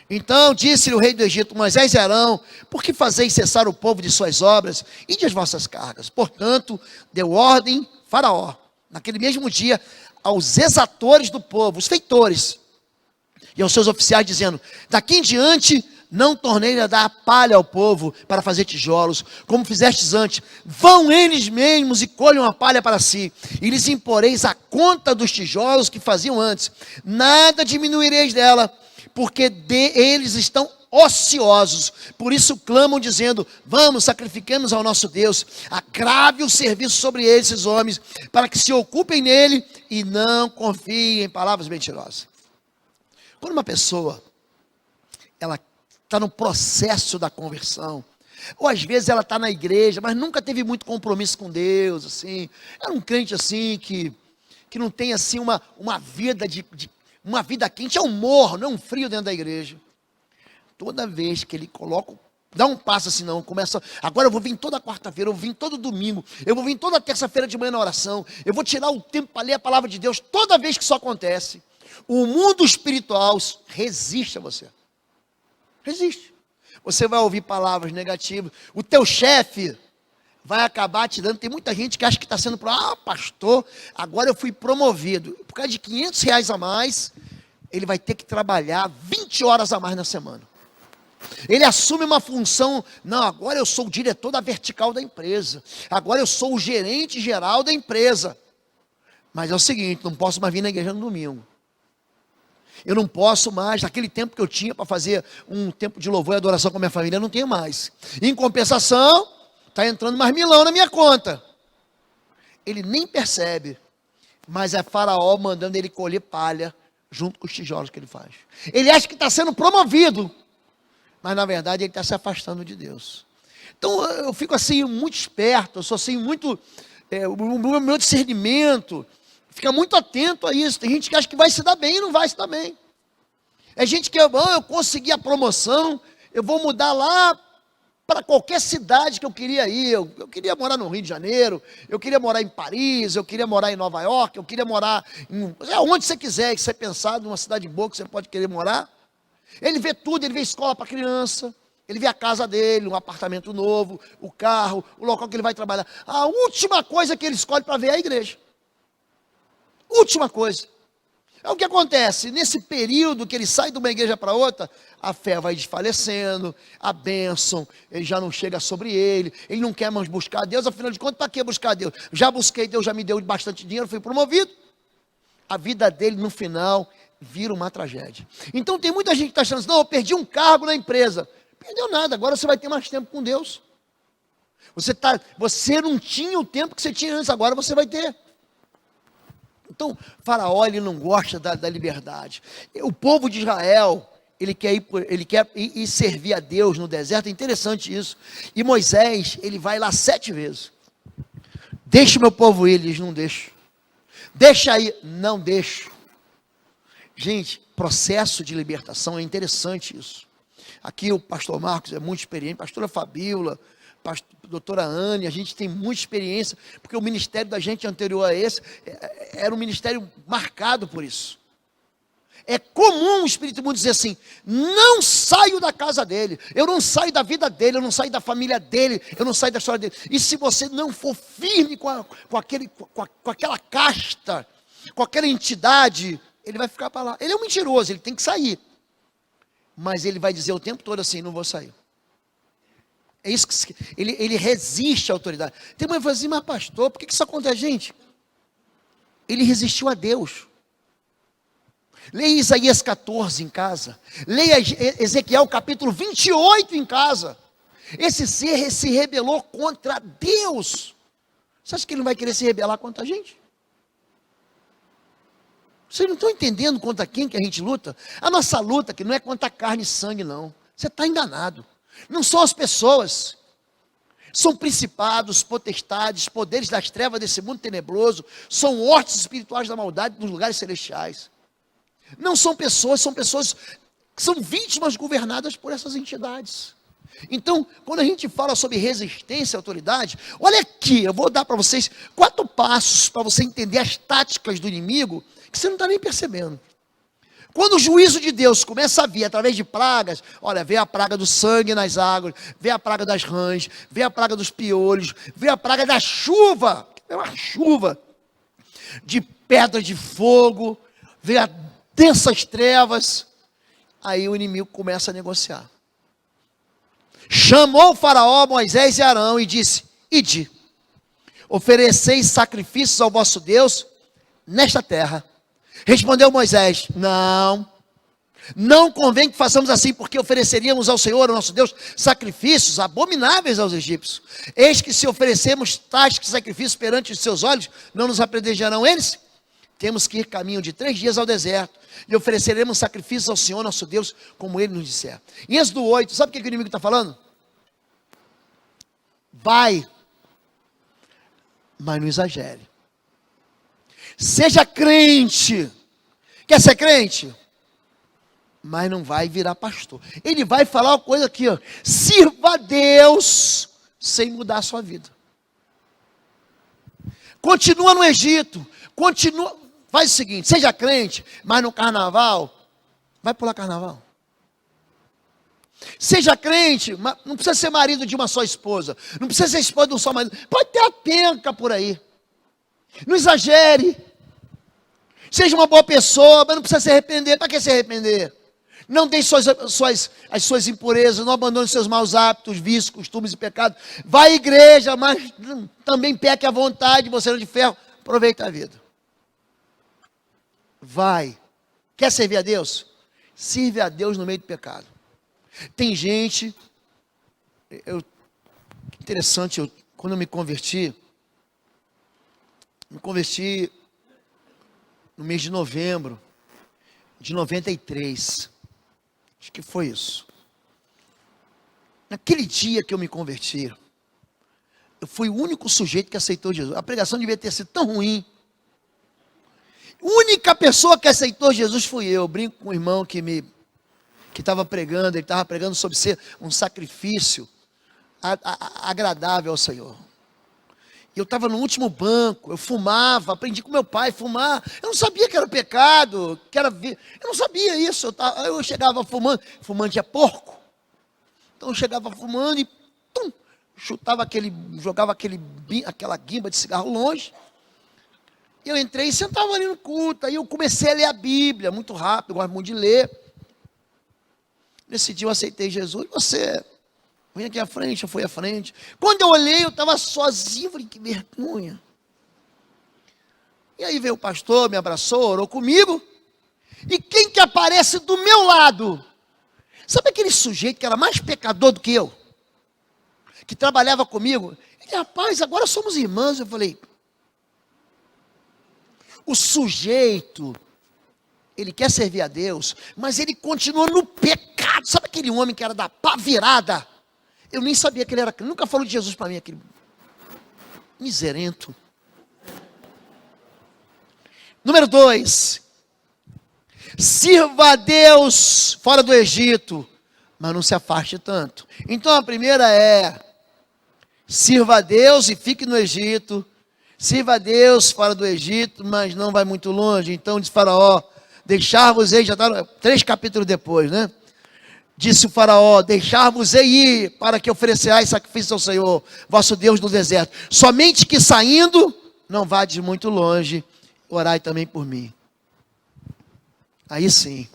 B: Então disse-lhe o rei do Egito, Moisés e Arão, por que fazeis cessar o povo de suas obras e de as vossas cargas? Portanto, deu ordem Faraó, naquele mesmo dia, aos exatores do povo, os feitores, e aos seus oficiais, dizendo, daqui em diante não tornei a dar palha ao povo para fazer tijolos, como fizestes antes. Vão eles mesmos e colham a palha para si, e lhes imporeis a conta dos tijolos que faziam antes. Nada diminuireis dela, porque eles estão ociosos. Por isso clamam dizendo, vamos, sacrifiquemos ao nosso Deus. Agrave o serviço sobre eles, esses homens, para que se ocupem nele e não confiem em palavras mentirosas. Quando uma pessoa, ela está no processo da conversão, ou às vezes ela está na igreja, mas nunca teve muito compromisso com Deus, assim, era um crente assim, que não tem assim uma vida uma vida quente, é um morno, não é um frio dentro da igreja. Toda vez que ele coloca, dá um passo assim, não, começa, agora eu vou vir toda quarta-feira, eu vou vir todo domingo, eu vou vir toda terça-feira de manhã na oração, eu vou tirar o tempo para ler a palavra de Deus, toda vez que isso acontece, o mundo espiritual resiste a você. Resiste. Você vai ouvir palavras negativas. O teu chefe vai acabar te dando. Tem muita gente que acha que está sendo, pastor, agora eu fui promovido. Por causa de R$500 a mais, ele vai ter que trabalhar 20 horas a mais na semana. Ele assume uma função, não, agora eu sou o diretor da vertical da empresa. Agora eu sou o gerente geral da empresa. Mas é o seguinte, não posso mais vir na igreja no domingo. Eu não posso mais, naquele tempo que eu tinha para fazer um tempo de louvor e adoração com a minha família, eu não tenho mais. Em compensação, está entrando mais milão na minha conta. Ele nem percebe, mas é Faraó mandando ele colher palha junto com os tijolos que ele faz. Ele acha que está sendo promovido, mas na verdade ele está se afastando de Deus. Então eu fico assim muito esperto, eu sou assim muito, o meu discernimento fica muito atento a isso. Tem gente que acha que vai se dar bem e não vai se dar bem. É gente que, eu consegui a promoção, eu vou mudar lá para qualquer cidade que eu queria ir. Eu queria morar no Rio de Janeiro, eu queria morar em Paris, eu queria morar em Nova York, eu queria morar onde você quiser, que você pensar numa cidade boa que você pode querer morar. Ele vê tudo, ele vê escola para criança, ele vê a casa dele, um apartamento novo, o carro, o local que ele vai trabalhar. A última coisa que ele escolhe para ver é a igreja. Última coisa. É o que acontece, nesse período que ele sai de uma igreja para outra, a fé vai desfalecendo, a bênção, ele já não chega sobre ele não quer mais buscar Deus, afinal de contas, para que buscar Deus? Já busquei Deus, já me deu bastante dinheiro, fui promovido. A vida dele, no final, vira uma tragédia. Então tem muita gente que está achando assim, não, eu perdi um cargo na empresa. Perdeu nada, agora você vai ter mais tempo com Deus. Você não tinha o tempo que você tinha antes, agora você vai ter. Então, Faraó, ele não gosta da liberdade. O povo de Israel, ele quer ir servir a Deus no deserto, é interessante isso. E Moisés, ele vai lá 7 vezes. Deixa o meu povo ir, eles não deixam. Deixa aí, não deixo. Gente, processo de libertação, é interessante isso. Aqui o pastor Marcos é muito experiente, pastora Fabíola, doutora Anne, a gente tem muita experiência, porque o ministério da gente anterior a esse, era um ministério marcado por isso. É comum o Espírito Imundo dizer assim, não saio da casa dele, eu não saio da vida dele, eu não saio da família dele, eu não saio da história dele. E se você não for firme com aquela casta, com aquela entidade, ele vai ficar para lá. Ele é um mentiroso, ele tem que sair. Mas ele vai dizer o tempo todo assim, não vou sair. É isso que ele resiste à autoridade. Tem uma que fala assim, mas pastor, por que isso acontece, gente? Ele resistiu a Deus. Leia Isaías 14 em casa. Leia Ezequiel capítulo 28 em casa. Esse ser se rebelou contra Deus. Você acha que ele não vai querer se rebelar contra a gente? Vocês não estão entendendo contra quem que a gente luta? A nossa luta que não é contra carne e sangue, não. Você está enganado. Não são as pessoas. São principados, potestades, poderes das trevas desse mundo tenebroso. São hortes espirituais da maldade nos lugares celestiais. Não são pessoas que são vítimas governadas por essas entidades. Então, quando a gente fala sobre resistência à autoridade, olha aqui, eu vou dar para vocês 4 passos para você entender as táticas do inimigo, que você não está nem percebendo. Quando o juízo de Deus começa a vir através de pragas, olha, vem a praga do sangue nas águas, vem a praga das rãs, vem a praga dos piolhos, vem a praga da chuva, é uma chuva, de pedra de fogo, vem a densas trevas, aí o inimigo começa a negociar. Chamou o faraó, Moisés e Arão e disse, ide, ofereceis sacrifícios ao vosso Deus nesta terra. Respondeu Moisés, não convém que façamos assim, porque ofereceríamos ao Senhor, ao nosso Deus, sacrifícios abomináveis aos egípcios. Eis que se oferecermos tais sacrifícios perante os seus olhos, não nos apedrejarão eles? Temos que ir caminho de 3 dias ao deserto, e ofereceremos sacrifícios ao Senhor, nosso Deus, como Ele nos disser. Em Êxodo 8, sabe o que o inimigo está falando? Vai, mas não exagere. Seja crente. Quer ser crente? Mas não vai virar pastor. Ele vai falar uma coisa aqui, ó. Sirva a Deus sem mudar a sua vida. Continua no Egito. Continua. Faz o seguinte, seja crente, mas no carnaval, vai pular carnaval. Seja crente, mas não precisa ser marido de uma só esposa. Não precisa ser esposa de um só marido. Pode ter a penca por aí. Não exagere. Seja uma boa pessoa, mas não precisa se arrepender. Para que se arrepender? Não deixe as suas impurezas, não abandone seus maus hábitos, vícios, costumes e pecados. Vá à igreja, mas também peque à vontade, você não de ferro. Aproveita a vida. Vai. Quer servir a Deus? Sirve a Deus no meio do pecado. Tem gente, interessante, quando eu me converti no mês de novembro de 93. Acho que foi isso. Naquele dia que eu me converti, eu fui o único sujeito que aceitou Jesus. A pregação devia ter sido tão ruim. A única pessoa que aceitou Jesus fui eu. Eu brinco com um irmão que estava pregando, ele estava pregando sobre ser um sacrifício agradável ao Senhor. E eu estava no último banco, eu fumava, aprendi com meu pai a fumar. Eu não sabia que era pecado, eu não sabia isso. Eu chegava fumando, fumante é porco. Então eu chegava fumando e jogava aquela guimba de cigarro longe. E eu entrei e sentava ali no culto. Aí eu comecei a ler a Bíblia, muito rápido, eu gosto muito de ler. Nesse dia eu aceitei Jesus. Você vem aqui à frente, eu fui à frente. Quando eu olhei, eu estava sozinho. Falei, que vergonha. E aí veio o pastor, me abraçou, orou comigo. E quem que aparece do meu lado? Sabe aquele sujeito que era mais pecador do que eu? Que trabalhava comigo? Ele, rapaz, agora somos irmãos. Eu falei, O sujeito, ele quer servir a Deus, mas ele continua no pecado. Sabe aquele homem que era da pá virada? Eu nem sabia que ele era, nunca falou de Jesus para mim, aquele miserento. Número 2, sirva a Deus fora do Egito, mas não se afaste tanto. Então a primeira é, sirva a Deus e fique no Egito. Sirva a Deus fora do Egito, mas não vai muito longe. Então diz Faraó, deixar-vos-ei, já está 3 capítulos depois, né? Disse o Faraó, deixar-vos-ei ir, para que ofereçais sacrifício ao Senhor, vosso Deus no deserto. Somente que saindo, não vades muito longe, orai também por mim. Aí sim,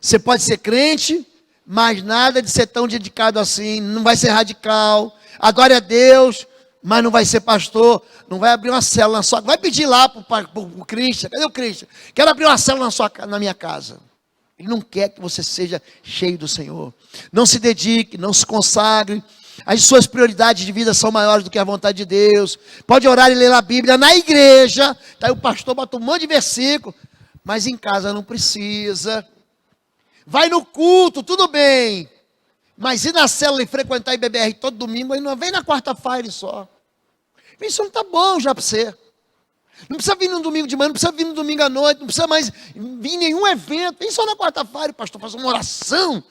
B: você pode ser crente, mas nada de ser tão dedicado assim, não vai ser radical, adore a Deus, mas não vai ser pastor, não vai abrir uma célula na sua casa, vai pedir lá para o Cristian, cadê o Cristian? Quero abrir uma célula na minha casa. Ele não quer que você seja cheio do Senhor. Não se dedique, não se consagre. As suas prioridades de vida são maiores do que a vontade de Deus. Pode orar e ler a Bíblia na igreja. Tá aí o pastor bota um monte de versículo, mas em casa não precisa. Vai no culto, tudo bem. Mas ir na célula e frequentar a IBBR todo domingo, aí não vem na quarta-feira só. Isso não está bom já para você. Não precisa vir no domingo de manhã, não precisa vir no domingo à noite, não precisa mais vir em nenhum evento. Vem só na quarta-feira, o pastor faz uma oração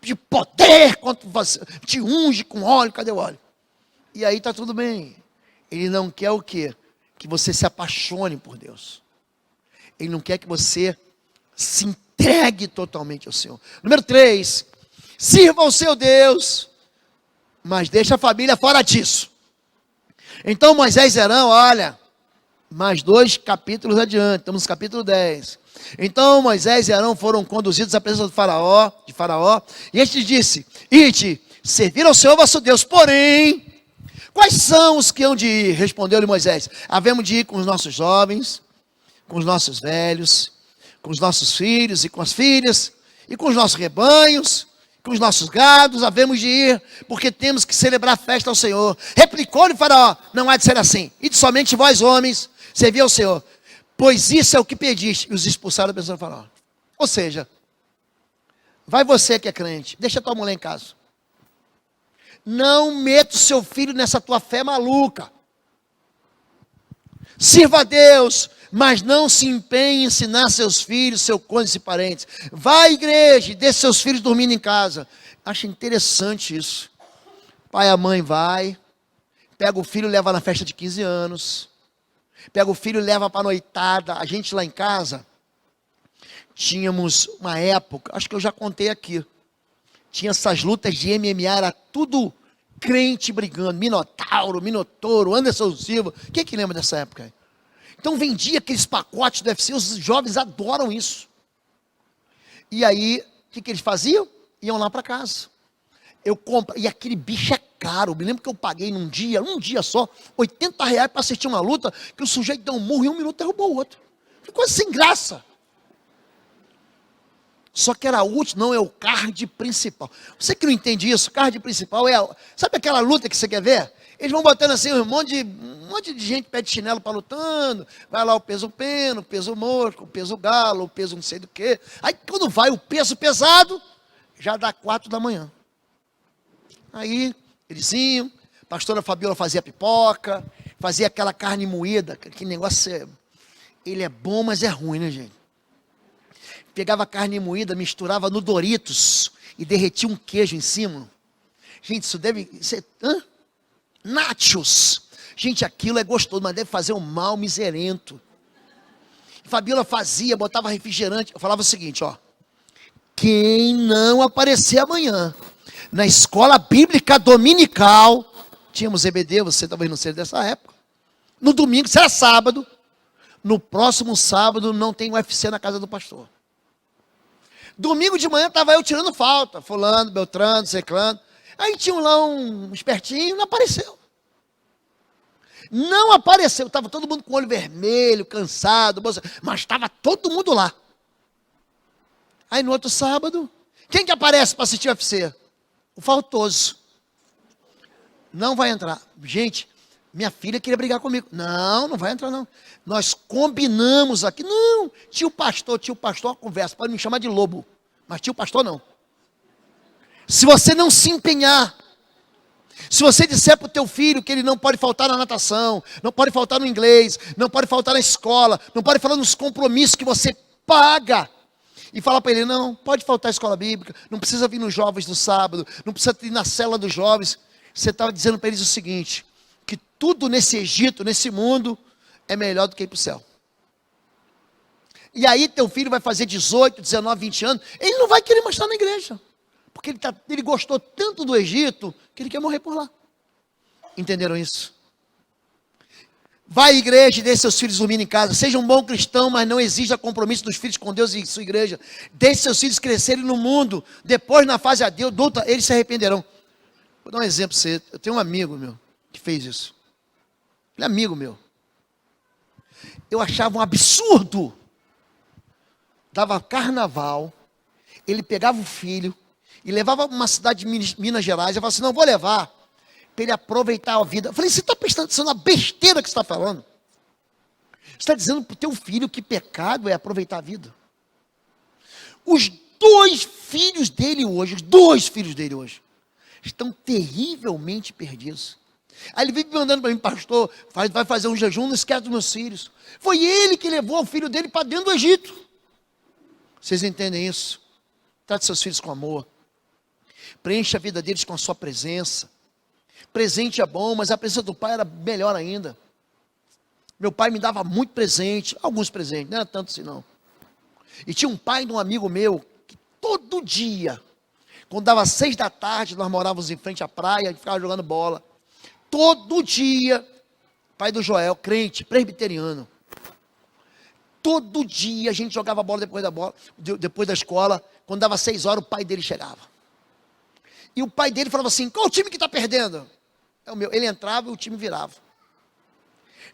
B: de poder contra você, te unge com óleo, cadê o óleo? E aí está tudo bem. Ele não quer o quê? Que você se apaixone por Deus. Ele não quer que você se entregue totalmente ao Senhor. Número 3, sirva ao seu Deus, mas deixa a família fora disso. Então Moisés e Arão, olha, mais 2 capítulos adiante, estamos no capítulo 10. Então Moisés e Arão foram conduzidos à presença de Faraó, e este disse, ide, servir ao Senhor vosso Deus, porém, quais são os que hão de ir? Respondeu-lhe Moisés, havemos de ir com os nossos jovens, com os nossos velhos, com os nossos filhos e com as filhas, e com os nossos rebanhos, com os nossos gados, havemos de ir, porque temos que celebrar a festa ao Senhor. Replicou-lhe Faraó, não há de ser assim, ide somente vós homens, servir ao Senhor, pois isso é o que pediste. E os expulsaram da presença do Faraó. Ou seja, vai você que é crente, deixa tua mulher em casa. Não meta o seu filho nessa tua fé maluca. Sirva a Deus, mas não se empenhe em ensinar seus filhos, seus cônjuges e parentes. Vá à igreja e deixe seus filhos dormindo em casa. Acho interessante isso. Pai e a mãe vai, pega o filho e leva na festa de 15 anos. Pega o filho e leva para a noitada. A gente lá em casa, tínhamos uma época, acho que eu já contei aqui, tinha essas lutas de MMA, era tudo crente brigando, Minotauro, Anderson Silva. Quem que lembra dessa época aí? Então vendia aqueles pacotes do UFC, os jovens adoram isso. E aí, o que eles faziam? Iam lá para casa. Eu compro, e aquele bicho é caro. Eu me lembro que eu paguei um dia só, R$80 para assistir uma luta, que o sujeito deu um murro e 1 minuto derrubou o outro. Ficou sem graça. Só que era útil, não é o card principal. Você que não entende isso, o card principal é, sabe aquela luta que você quer ver? Eles vão botando assim um monte de gente pé de chinelo para lutando, vai lá o peso pena, o peso morto, o peso galo, o peso não sei do que. Aí quando vai o peso pesado, já dá 4 da manhã. Aí eles iam, a pastora Fabiola fazia pipoca, fazia aquela carne moída, que negócio, ele é bom, mas é ruim, né, gente? Pegava a carne moída, misturava no Doritos e derretia um queijo em cima. Gente, isso deve ser... Nachos. Gente, aquilo é gostoso, mas deve fazer um mal miserento. Fabiola fazia, botava refrigerante. Eu falava o seguinte, ó. Quem não aparecer amanhã na escola bíblica dominical, tínhamos EBD, você talvez não seja dessa época. No domingo, se era sábado, no próximo sábado não tem UFC na casa do pastor. Domingo de manhã estava eu tirando falta, fulano, beltrano, ciclano. Aí tinha lá um espertinho, não apareceu. Não apareceu, estava todo mundo com o olho vermelho, cansado, mas estava todo mundo lá. Aí no outro sábado, quem que aparece para assistir o UFC? O faltoso. Não vai entrar. Gente, Minha filha queria brigar comigo. Não, não vai entrar não. Nós combinamos aqui. Não, tio pastor, uma conversa. Pode me chamar de lobo, mas tio pastor não. Se você não se empenhar, se você disser para o teu filho que ele não pode faltar na natação, não pode faltar no inglês, não pode faltar na escola, não pode falar nos compromissos que você paga, e falar para ele, não, pode faltar a escola bíblica, não precisa vir nos jovens no sábado, não precisa ir na célula dos jovens, você estava dizendo para eles o seguinte, que tudo nesse Egito, nesse mundo, é melhor do que ir para o céu. E aí teu filho vai fazer 18, 19, 20 anos, ele não vai querer mais estar na igreja. Porque ele gostou tanto do Egito, que ele quer morrer por lá. Entenderam isso? Vai à igreja e deixe seus filhos dormindo em casa. Seja um bom cristão, mas não exija compromisso dos filhos com Deus e sua igreja. Deixe seus filhos crescerem no mundo. Depois, na fase adulta, eles se arrependerão. Vou dar um exemplo para você. Eu tenho um amigo meu que fez isso. Ele é amigo meu. Eu achava um absurdo. Dava carnaval, ele pegava o filho e levava para uma cidade de Minas Gerais. Eu falava assim, não, vou levar para ele aproveitar a vida. Eu falei, você está prestando atenção na besteira que você está falando? Você está dizendo para o teu filho que pecado é aproveitar a vida. Os dois filhos dele hoje, estão terrivelmente perdidos. Aí ele vive me mandando para mim, pastor, vai fazer um jejum, não esquece dos meus filhos. Foi ele que levou o filho dele para dentro do Egito. Vocês entendem isso? Trate seus filhos com amor. Preencha a vida deles com a sua presença. Presente é bom, mas a presença do pai era melhor ainda. Meu pai me dava muito presente, alguns presentes, não era tanto assim não. E tinha um pai de um amigo meu, que todo dia, quando dava 6 da tarde, nós morávamos em frente à praia, e ficava jogando bola. Todo dia, pai do Joel, crente, presbiteriano. Todo dia a gente jogava bola depois da escola. Quando dava 6 horas, o pai dele chegava. E o pai dele falava assim, qual o time que está perdendo? É o meu. Ele entrava e o time virava.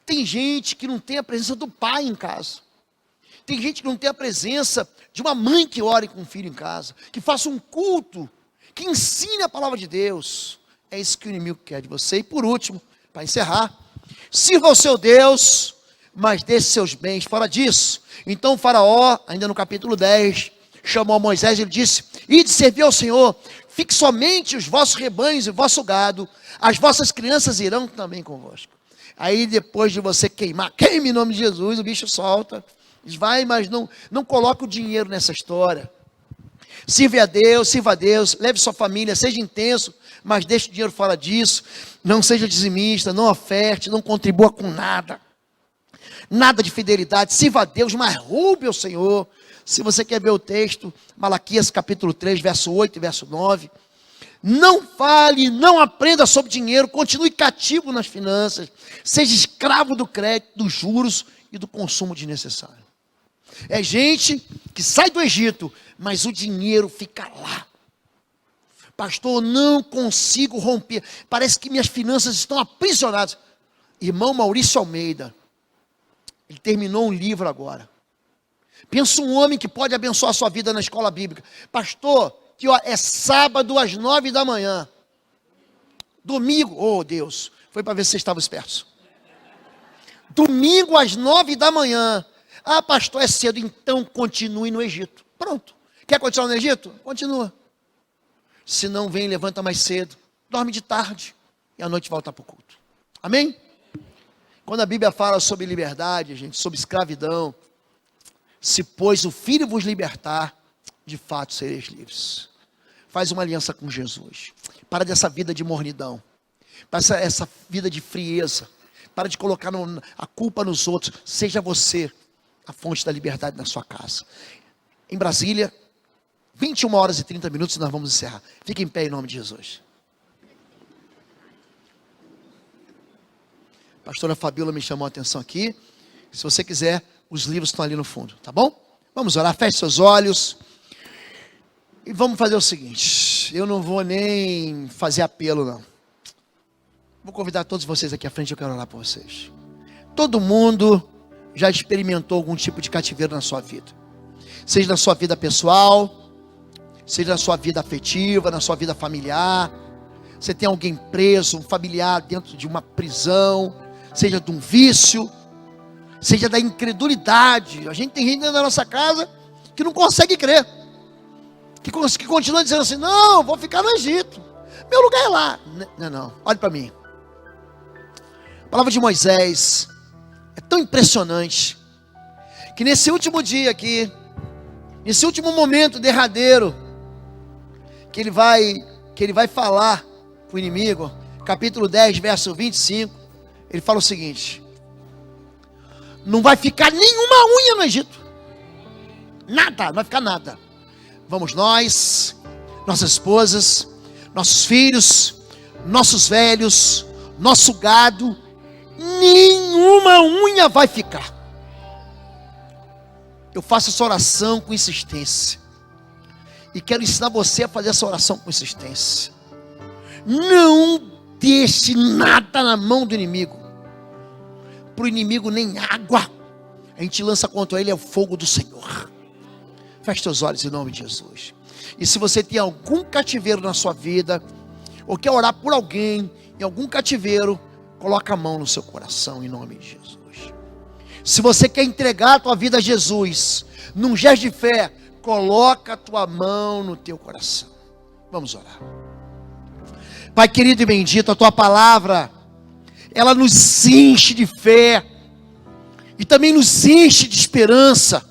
B: Tem gente que não tem a presença do pai em casa. Tem gente que não tem a presença de uma mãe que ore com o filho em casa. Que faça um culto, que ensine a palavra de Deus. É isso que o inimigo quer de você. E por último, para encerrar, sirva ao seu Deus, mas deixe seus bens fora disso. Então o faraó, ainda no capítulo 10, chamou a Moisés e ele disse, ide servir ao Senhor, fique somente os vossos rebanhos e o vosso gado, as vossas crianças irão também convosco. Aí depois de você queimar, queime em nome de Jesus, o bicho solta, diz, vai, mas não coloque o dinheiro nessa história. Sirva a Deus, leve sua família, seja intenso, mas deixe o dinheiro fora disso, não seja dizimista, não oferte, não contribua com nada. Nada de fidelidade, sirva a Deus, mas roube ao Senhor. Se você quer ver o texto, Malaquias capítulo 3, verso 8 e verso 9. Não fale, não aprenda sobre dinheiro, continue cativo nas finanças, seja escravo do crédito, dos juros e do consumo desnecessário. É gente que sai do Egito, mas o dinheiro fica lá. Pastor, não consigo romper, parece que minhas finanças estão aprisionadas. Irmão Maurício Almeida, ele terminou um livro agora. Pensa um homem que pode abençoar a sua vida na escola bíblica. Pastor, que ó, é sábado às 9 da manhã. Domingo, oh Deus, foi para ver se vocês estavam espertos. Domingo às 9 da manhã. Ah, pastor, é cedo, então continue no Egito. Pronto. Quer continuar no Egito? Continua. Se não vem, levanta mais cedo. Dorme de tarde. E à noite volta para o culto. Amém? Quando a Bíblia fala sobre liberdade, gente, sobre escravidão, se pois o Filho vos libertar, de fato sereis livres. Faz uma aliança com Jesus. Para dessa vida de mornidão. Para essa vida de frieza. Para de colocar a culpa nos outros. Seja você a fonte da liberdade na sua casa. Em Brasília, 21 horas e 30 minutos e nós vamos encerrar. Fique em pé em nome de Jesus. A pastora Fabíola me chamou a atenção aqui. Se você quiser, os livros estão ali no fundo, tá bom? Vamos orar, feche seus olhos. E vamos fazer o seguinte, eu não vou nem fazer apelo não. Vou convidar todos vocês aqui à frente, eu quero orar por vocês. Todo mundo já experimentou algum tipo de cativeiro na sua vida. Seja na sua vida pessoal, seja na sua vida afetiva, na sua vida familiar. você tem alguém preso, um familiar dentro de uma prisão, seja de um vício, seja da incredulidade. A gente tem gente dentro da nossa casa que não consegue crer, que continua dizendo assim: não, vou ficar no Egito, meu lugar é lá. Não, olhe para mim. A palavra de Moisés é tão impressionante, que nesse último dia aqui, nesse último momento derradeiro, que ele vai falar para o inimigo, capítulo 10, verso 25, ele fala o seguinte: não vai ficar nenhuma unha no Egito, nada, não vai ficar nada. Vamos nós, nossas esposas, nossos filhos, nossos velhos, nosso gado, nenhuma unha vai ficar. Eu faço essa oração com insistência, e quero ensinar você a fazer essa oração com insistência. Não deixe nada na mão do inimigo. Para o inimigo nem água a gente lança contra ele, é o fogo do Senhor. Feche seus olhos em nome de Jesus. E se você tem algum cativeiro na sua vida, ou quer orar por alguém em algum cativeiro, coloca a mão no seu coração em nome de Jesus. Se você quer entregar a tua vida a Jesus, num gesto de fé, coloca a tua mão no teu coração. Vamos orar. Pai querido e bendito, a tua palavra, ela nos enche de fé, e também nos enche de esperança.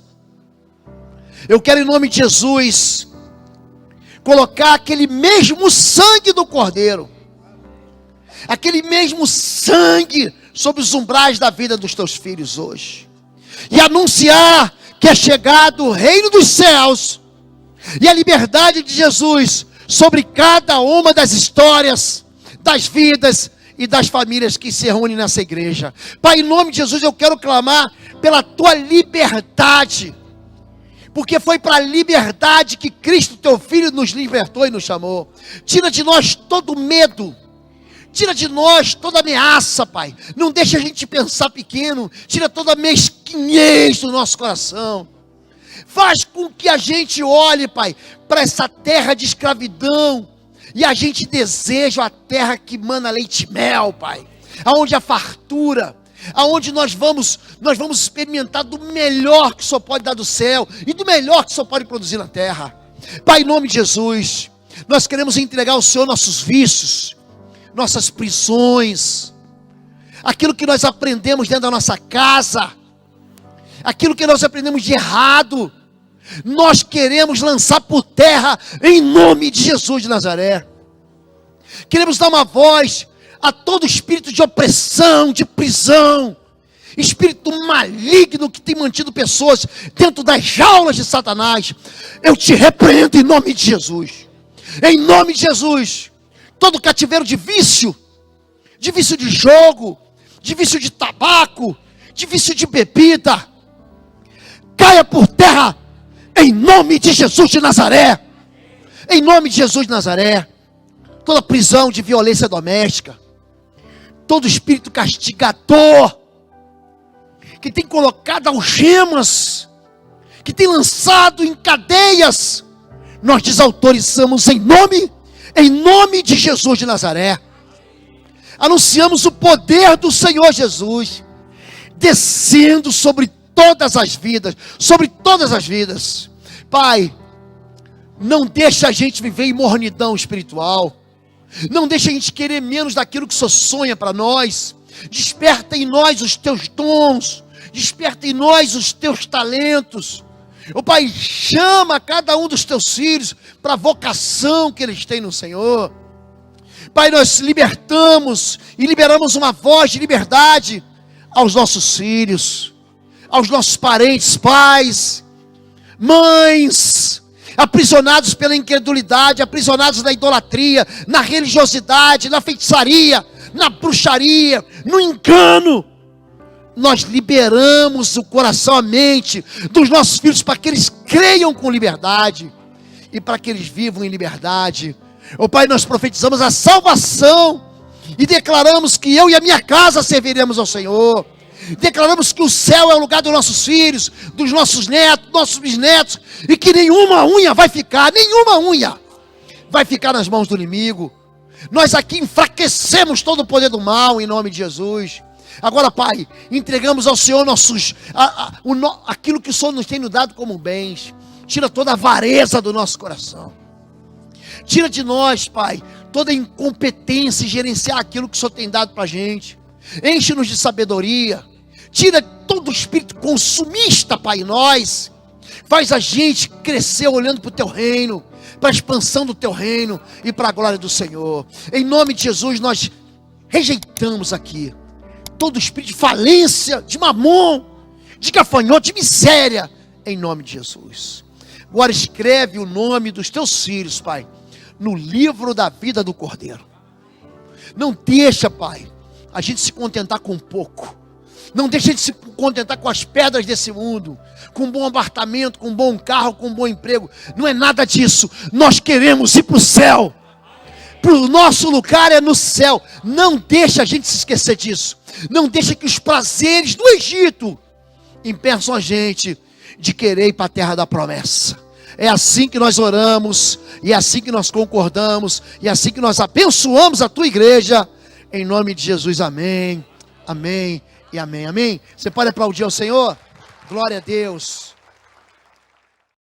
B: Eu quero em nome de Jesus, colocar aquele mesmo sangue do Cordeiro, aquele mesmo sangue sobre os umbrais da vida dos teus filhos hoje, e anunciar que é chegado o reino dos céus, e a liberdade de Jesus sobre cada uma das histórias, das vidas e das famílias que se reúnem nessa igreja. Pai, em nome de Jesus, eu quero clamar pela tua liberdade, porque foi para a liberdade que Cristo, teu Filho, nos libertou e nos chamou. Tira de nós todo medo, tira de nós toda ameaça, Pai. Não deixa a gente pensar pequeno, tira toda a mesquinhez do nosso coração. Faz com que a gente olhe, Pai, para essa terra de escravidão, e a gente deseja a terra que mana leite e mel, Pai, aonde a fartura, aonde nós vamos experimentar do melhor que só pode dar do céu, e do melhor que só pode produzir na terra. Pai, em nome de Jesus, nós queremos entregar ao Senhor nossos vícios, nossas prisões, aquilo que nós aprendemos dentro da nossa casa, aquilo que nós aprendemos de errado, nós queremos lançar por terra em nome de Jesus de Nazaré. Queremos dar uma voz a todo espírito de opressão, de prisão, espírito maligno que tem mantido pessoas dentro das jaulas de Satanás. Eu te repreendo em nome de Jesus. Em nome de Jesus. Todo cativeiro de vício de jogo, de vício de tabaco, de vício de bebida, caia por terra em nome de Jesus de Nazaré. Em nome de Jesus de Nazaré. Toda prisão de violência doméstica, todo espírito castigador, que tem colocado algemas, que tem lançado em cadeias, nós desautorizamos em nome de Jesus de Nazaré. Anunciamos o poder do Senhor Jesus, descendo sobre todas as vidas, Pai, não deixa a gente viver em mornidão espiritual, não deixa a gente querer menos daquilo que o Senhor sonha para nós. Desperta em nós os teus dons, desperta em nós os teus talentos. Ó Pai, chama cada um dos teus filhos para a vocação que eles têm no Senhor. Pai, nós libertamos e liberamos uma voz de liberdade aos nossos filhos, aos nossos parentes, pais, mães, aprisionados pela incredulidade, aprisionados na idolatria, na religiosidade, na feitiçaria, na bruxaria, no engano. Nós liberamos o coração, a mente dos nossos filhos para que eles creiam com liberdade e para que eles vivam em liberdade. Ó Pai, nós profetizamos a salvação e declaramos que eu e a minha casa serviremos ao Senhor. Declaramos que o céu é o lugar dos nossos filhos, dos nossos netos, nossos bisnetos, e que nenhuma unha vai ficar nas mãos do inimigo. Nós aqui enfraquecemos todo o poder do mal, em nome de Jesus. Agora, Pai, entregamos ao Senhor aquilo que o Senhor nos tem nos dado como bens. Tira toda a avareza do nosso coração. Tira de nós, Pai, toda a incompetência em gerenciar aquilo que o Senhor tem dado para a gente. Enche-nos de sabedoria. Tira todo o espírito consumista, Pai, em nós. Faz a gente crescer olhando para o Teu reino, para a expansão do Teu reino e para a glória do Senhor. Em nome de Jesus, nós rejeitamos aqui todo espírito de falência, de mamon, de gafanhoto, de miséria, em nome de Jesus. Agora escreve o nome dos Teus filhos, Pai, no livro da vida do Cordeiro. Não deixa, Pai, a gente se contentar com pouco. Não deixa de se contentar com as pedras desse mundo, com um bom apartamento, com um bom carro, com um bom emprego. Não é nada disso. Nós queremos ir para o céu. O nosso lugar é no céu. Não deixa a gente se esquecer disso. Não deixa que os prazeres do Egito impeçam a gente de querer ir para a terra da promessa. É assim que nós oramos, e é assim que nós concordamos, e é assim que nós abençoamos a Tua igreja. Em nome de Jesus, amém, amém e amém, amém. Você pode aplaudir ao Senhor? Glória a Deus.